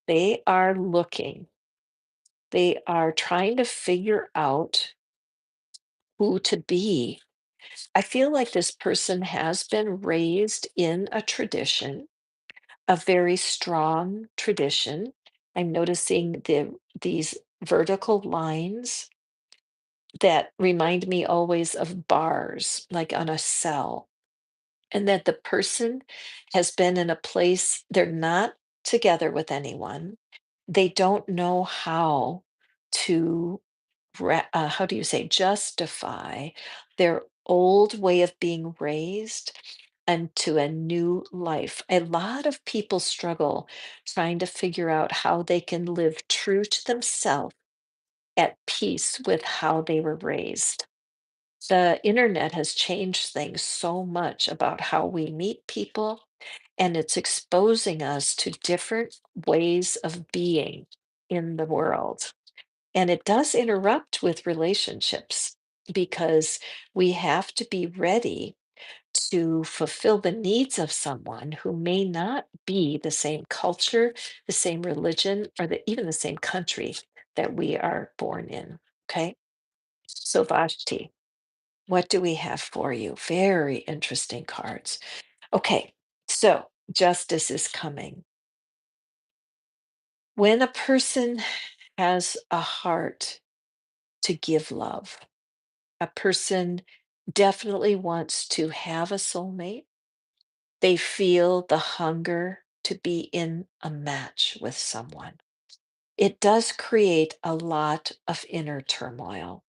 they are looking, they are trying to figure out who to be. I feel like this person has been raised in a tradition, a very strong tradition. I'm noticing these vertical lines that remind me always of bars, like on a cell, and that the person has been in a place they're not together with anyone. They don't know how to, how do you say, justify their old way of being raised and to a new life. A lot of people struggle trying to figure out how they can live true to themselves at peace with how they were raised. The internet has changed things so much about how we meet people, and it's exposing us to different ways of being in the world. And it does interrupt with relationships because we have to be ready to fulfill the needs of someone who may not be the same culture, the same religion, or even the same country that we are born in. Okay. So, Vashti, what do we have for you? Very interesting cards. Okay. So, justice is coming. When a person has a heart to give love, a person definitely wants to have a soulmate. They feel the hunger to be in a match with someone. It does create a lot of inner turmoil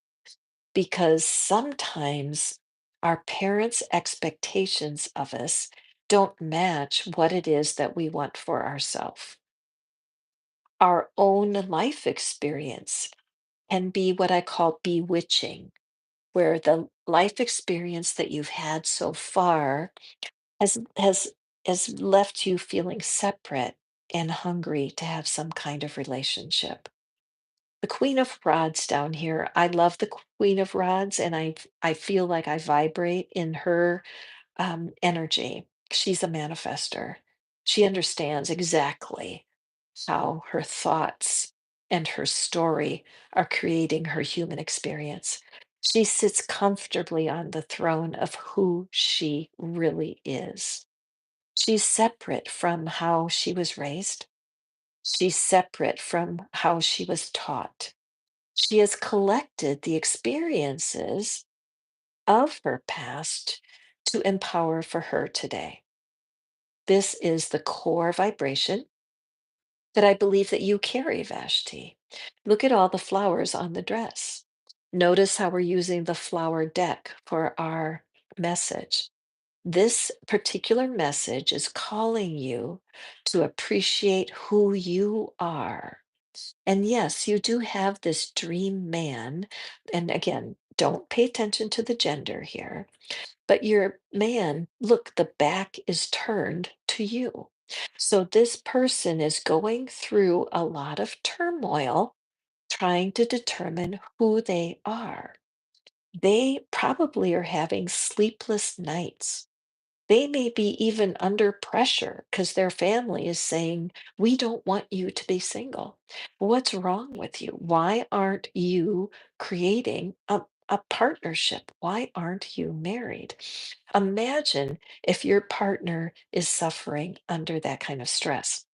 because sometimes our parents' expectations of us don't match what it is that we want for ourselves. Our own life experience can be what I call bewitching. where the life experience that you've had so far has left you feeling separate and hungry to have some kind of relationship. The Queen of Rods down here, I love the Queen of Rods, and I feel like I vibrate in her energy. She's a manifester. She understands exactly how her thoughts and her story are creating her human experience. She sits comfortably on the throne of who she really is. She's separate from how she was raised. She's separate from how she was taught. She has collected the experiences of her past to empower for her today. This is the core vibration that I believe that you carry, Vashti. Look at all the flowers on the dress. Notice how we're using the flower deck for our message. This particular message is calling you to appreciate who you are. And yes, you do have this dream man. And again, don't pay attention to the gender here. But your man, look, the back is turned to you. So this person is going through a lot of turmoil trying to determine who they are. They probably are having sleepless nights. They may be even under pressure because their family is saying, "We don't want you to be single. What's wrong with you? Why aren't you creating a partnership? Why aren't you married?" Imagine if your partner is suffering under that kind of stress.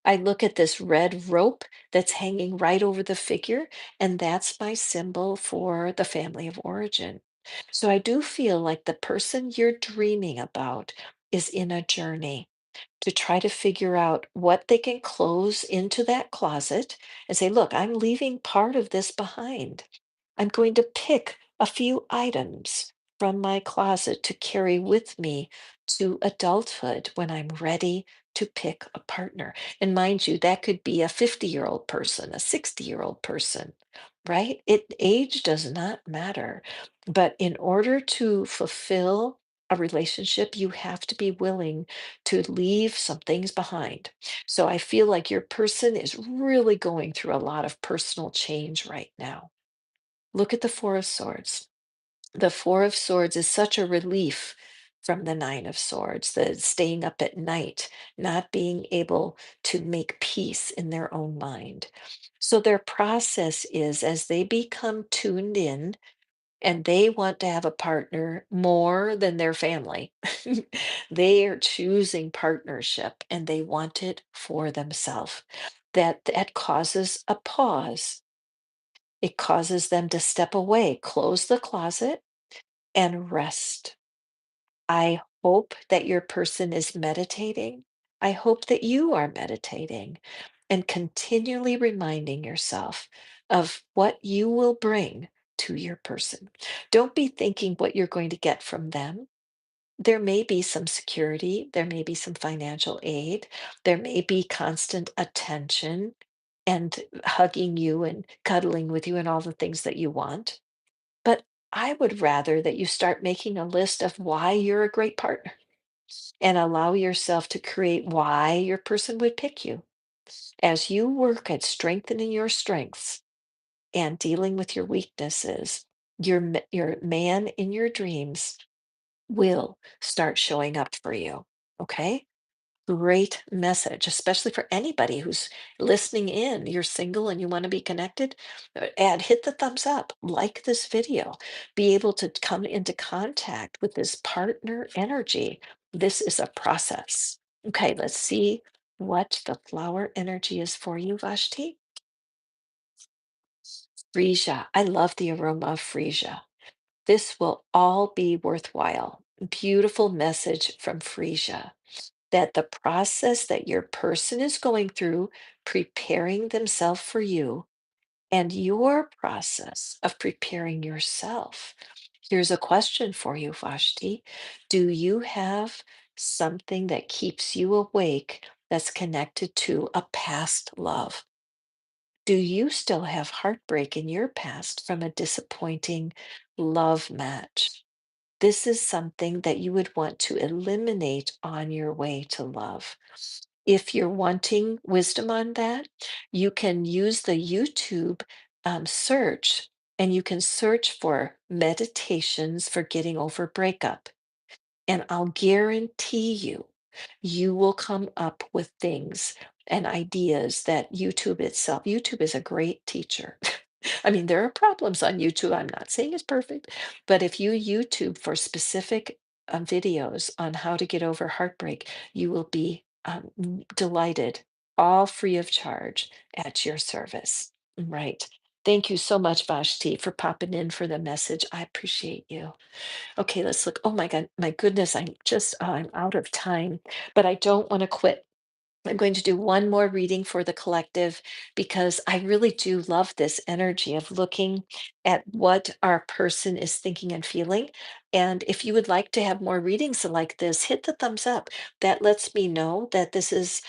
I look at this red rope that's hanging right over the figure, and that's my symbol for the family of origin. So I do feel like the person you're dreaming about is in a journey to try to figure out what they can close into that closet and say, "Look, I'm leaving part of this behind. I'm going to pick a few items from my closet to carry with me to adulthood when I'm ready to pick a partner." And mind you, that could be a 50-year-old person, a 60-year-old person, right? Age does not matter. But in order to fulfill a relationship, you have to be willing to leave some things behind. So I feel like your person is really going through a lot of personal change right now. Look at the Four of Swords. The Four of Swords is such a relief from the Nine of Swords, the staying up at night, not being able to make peace in their own mind. So their process is as they become tuned in and they want to have a partner more than their family. They are choosing partnership and they want it for themselves. That causes a pause. It causes them to step away, close the closet, and rest. I hope that your person is meditating. I hope that you are meditating and continually reminding yourself of what you will bring to your person. Don't be thinking what you're going to get from them. There may be some security, there may be some financial aid, there may be constant attention and hugging you and cuddling with you and all the things that you want. But I would rather that you start making a list of why you're a great partner and allow yourself to create why your person would pick you. As you work at strengthening your strengths and dealing with your weaknesses, your man in your dreams will start showing up for you. Okay? Great message, especially for anybody who's listening in. You're single and you want to be connected, and hit the thumbs up, like this video, be able to come into contact with this partner energy. This is a process. Okay, let's see what the flower energy is for you, Vashti. Freesia. I love the aroma of freesia. This will all be worthwhile. Beautiful message from freesia that the process that your person is going through, preparing themselves for you, and your process of preparing yourself. Here's a question for you, Vashti. Do you have something that keeps you awake that's connected to a past love? Do you still have heartbreak in your past from a disappointing love match? This is something that you would want to eliminate on your way to love. If you're wanting wisdom on that, you can use the YouTube search and you can search for meditations for getting over breakup. And I'll guarantee you, you will come up with things and ideas that YouTube is a great teacher. I mean, there are problems on YouTube. I'm not saying it's perfect, but if you YouTube for specific videos on how to get over heartbreak, you will be delighted, all free of charge at your service. Right. Thank you so much, Vashti, for popping in for the message. I appreciate you. Okay, let's look. Oh my God, my goodness, I'm out of time, but I don't want to quit. I'm going to do one more reading for the collective because I really do love this energy of looking at what our person is thinking and feeling. And if you would like to have more readings like this, hit the thumbs up. That lets me know that this is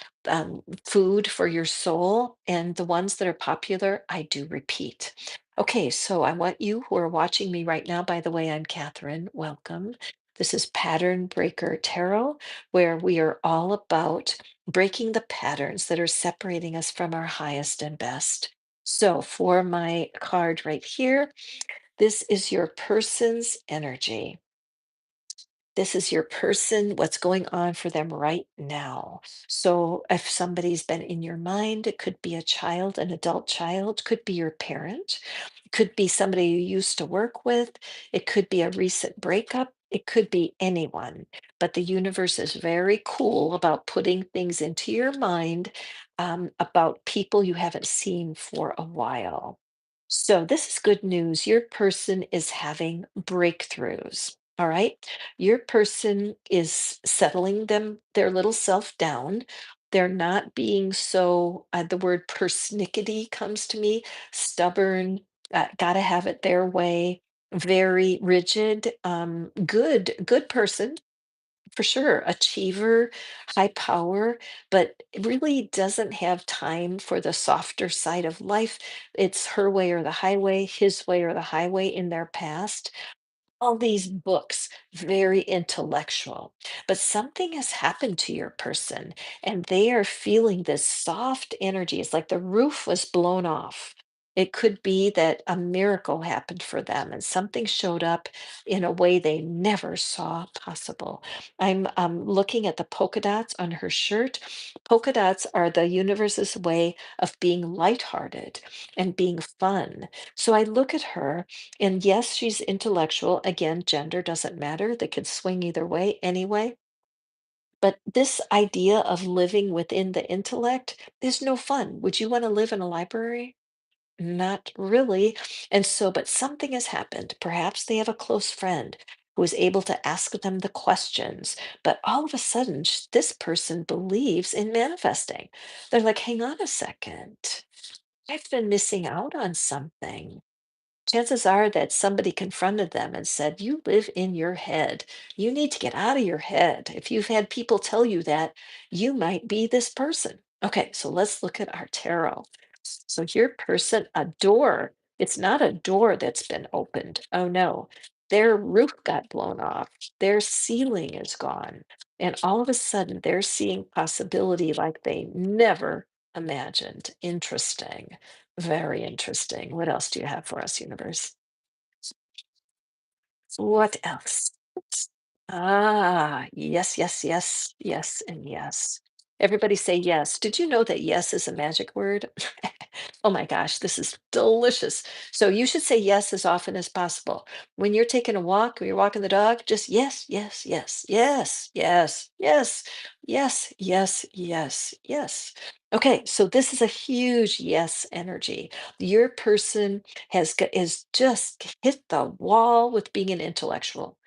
food for your soul. And the ones that are popular, I do repeat. Okay, so I want you who are watching me right now, by the way, I'm Catherine. Welcome. This is Pattern Breaker Tarot, where we are all about breaking the patterns that are separating us from our highest and best. So, for my card right here, this is your person's energy. This is your person, what's going on for them right now. So, if somebody's been in your mind, it could be a child, an adult child, could be your parent, it could be somebody you used to work with, it could be a recent breakup, it could be anyone. But the universe is very cool about putting things into your mind about people you haven't seen for a while. So, this is good news. Your person is having breakthroughs. All right. Your person is settling their little self down. They're not being so, the word persnickety comes to me, stubborn, got to have it their way, very rigid, good person for sure, achiever, high power, but really doesn't have time for the softer side of life. It's her way or the highway, his way or the highway in their past. All these books, very intellectual, but something has happened to your person and they are feeling this soft energy. It's like the roof was blown off. It could be that a miracle happened for them and something showed up in a way they never saw possible. I'm looking at the polka dots on her shirt. Polka dots are the universe's way of being lighthearted and being fun. So I look at her and yes, she's intellectual. Again, gender doesn't matter. They could swing either way anyway. But this idea of living within the intellect is no fun. Would you want to live in a library? Not really. And so, but something has happened. Perhaps they have a close friend who is able to ask them the questions. But all of a sudden, this person believes in manifesting. They're like, hang on a second. I've been missing out on something. Chances are that somebody confronted them and said, "You live in your head. You need to get out of your head." If you've had people tell you that, you might be this person. Okay, so let's look at our tarot. So, your person, a door, it's not a door that's been opened. Oh no, their roof got blown off, their ceiling is gone. And all of a sudden, they're seeing possibility like they never imagined. Interesting. Very interesting. What else do you have for us, universe? What else? Ah, yes, yes, yes, yes, and yes. Everybody say yes. Did you know that yes is a magic word? Oh my gosh, this is delicious. So you should say yes as often as possible. When you're taking a walk, when you're walking the dog, just yes, yes, yes, yes, yes, yes, yes, yes, yes, yes. Okay, so this is a huge yes energy. Your person is just hit the wall with being an intellectual.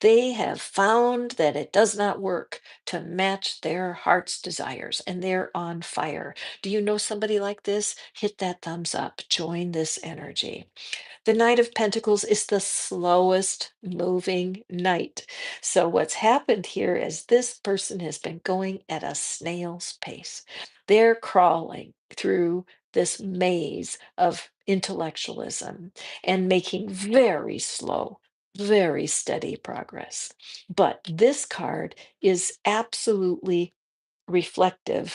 They have found that it does not work to match their heart's desires, and they're on fire. Do you know somebody like this? Hit that thumbs up. Join this energy. The Knight of Pentacles is the slowest moving knight. So, what's happened here is this person has been going at a snail's pace. They're crawling through. this maze of intellectualism and making very slow, very steady progress. But this card is absolutely reflective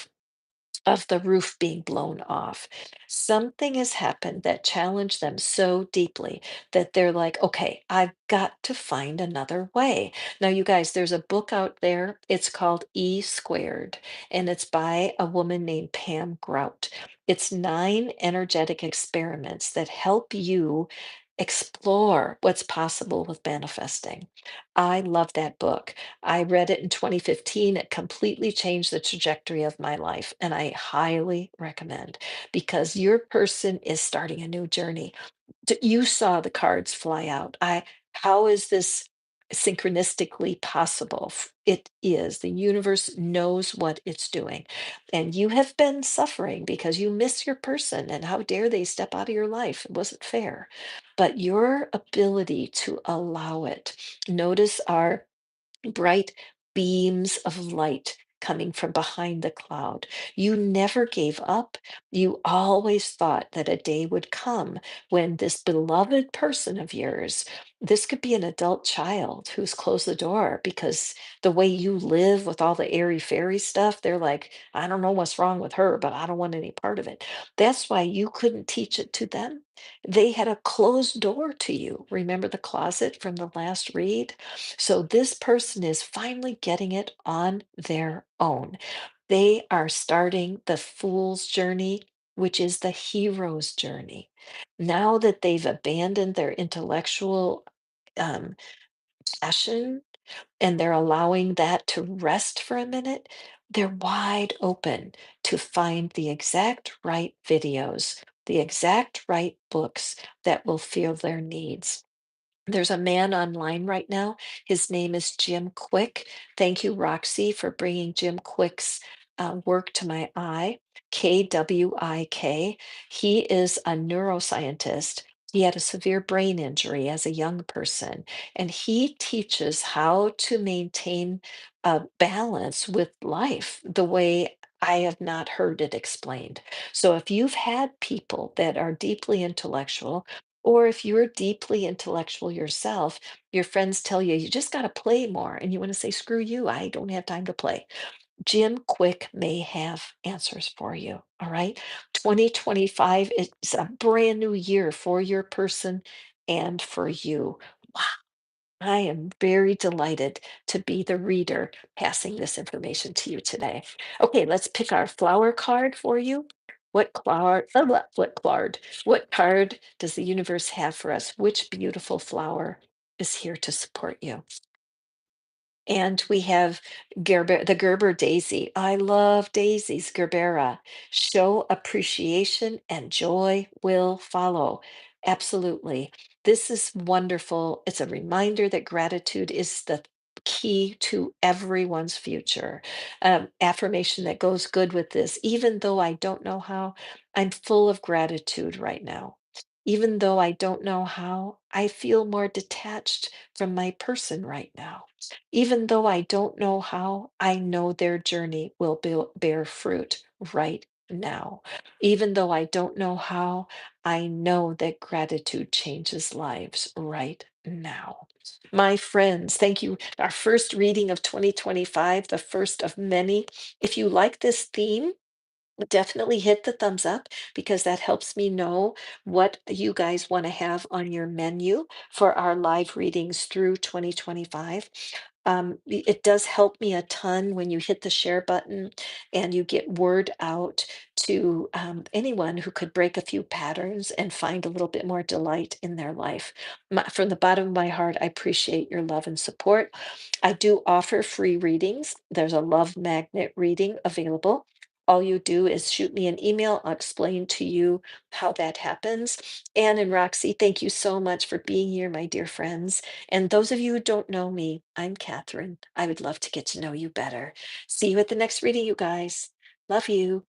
of the roof being blown off. Something has happened that challenged them so deeply that they're like, okay, I've got to find another way. Now, you guys, there's a book out there. It's called E Squared, and it's by a woman named Pam Grout. It's 9 energetic experiments that help you explore what's possible with manifesting. I love that book. I read it in 2015. It completely changed the trajectory of my life, and I highly recommend because your person is starting a new journey. You saw the cards fly out. How is this synchronistically possible? It is. The universe knows what it's doing. And you have been suffering because you miss your person, and how dare they step out of your life? It wasn't fair. But your ability to allow it. Notice our bright beams of light coming from behind the cloud. You never gave up. You always thought that a day would come when this beloved person of yours, this could be an adult child who's closed the door because the way you live with all the airy fairy stuff, they're like, I don't know what's wrong with her, but I don't want any part of it. That's why you couldn't teach it to them. They had a closed door to you. Remember the closet from the last read? So this person is finally getting it on their own. They are starting the fool's journey, which is the hero's journey. Now that they've abandoned their intellectual um, passion and they're allowing that to rest for a minute, they're wide open to find the exact right videos, the exact right books that will fill their needs. There's a man online right now. His name is Jim Quick. Thank you, Roxy, for bringing Jim Quick's work to my eye. Kwik. He is a neuroscientist. He had a severe brain injury as a young person, and he teaches how to maintain a balance with life the way I have not heard it explained. So, if you've had people that are deeply intellectual, or if you're deeply intellectual yourself, your friends tell you, you just got to play more. And you want to say, screw you, I don't have time to play. Jim Quick may have answers for you. All right. 2025 is a brand new year for your person and for you. I am very delighted to be the reader passing this information to you today. Okay, let's pick our flower card for you. What card does the universe have for us? Which beautiful flower is here to support you? And we have the Gerber daisy. I love daisies, Gerbera. Show appreciation and joy will follow. Absolutely. This is wonderful. It's a reminder that gratitude is the key to everyone's future. Affirmation that goes good with this. Even though I don't know how, I'm full of gratitude right now. Even though I don't know how, I feel more detached from my person right now. Even though I don't know how, I know their journey will bear fruit right now. Even though I don't know how, I know that gratitude changes lives right now. My friends, thank you. Our first reading of 2025, the first of many. If you like this theme, definitely hit the thumbs up because that helps me know what you guys want to have on your menu for our live readings through 2025. It does help me a ton when you hit the share button and you get word out to anyone who could break a few patterns and find a little bit more delight in their life. From the bottom of my heart, I appreciate your love and support. I do offer free readings. There's a love magnet reading available. All you do is shoot me an email. I'll explain to you how that happens. Anne and Roxy, thank you so much for being here, my dear friends. And those of you who don't know me, I'm Catherine. I would love to get to know you better. See you at the next reading, you guys. Love you.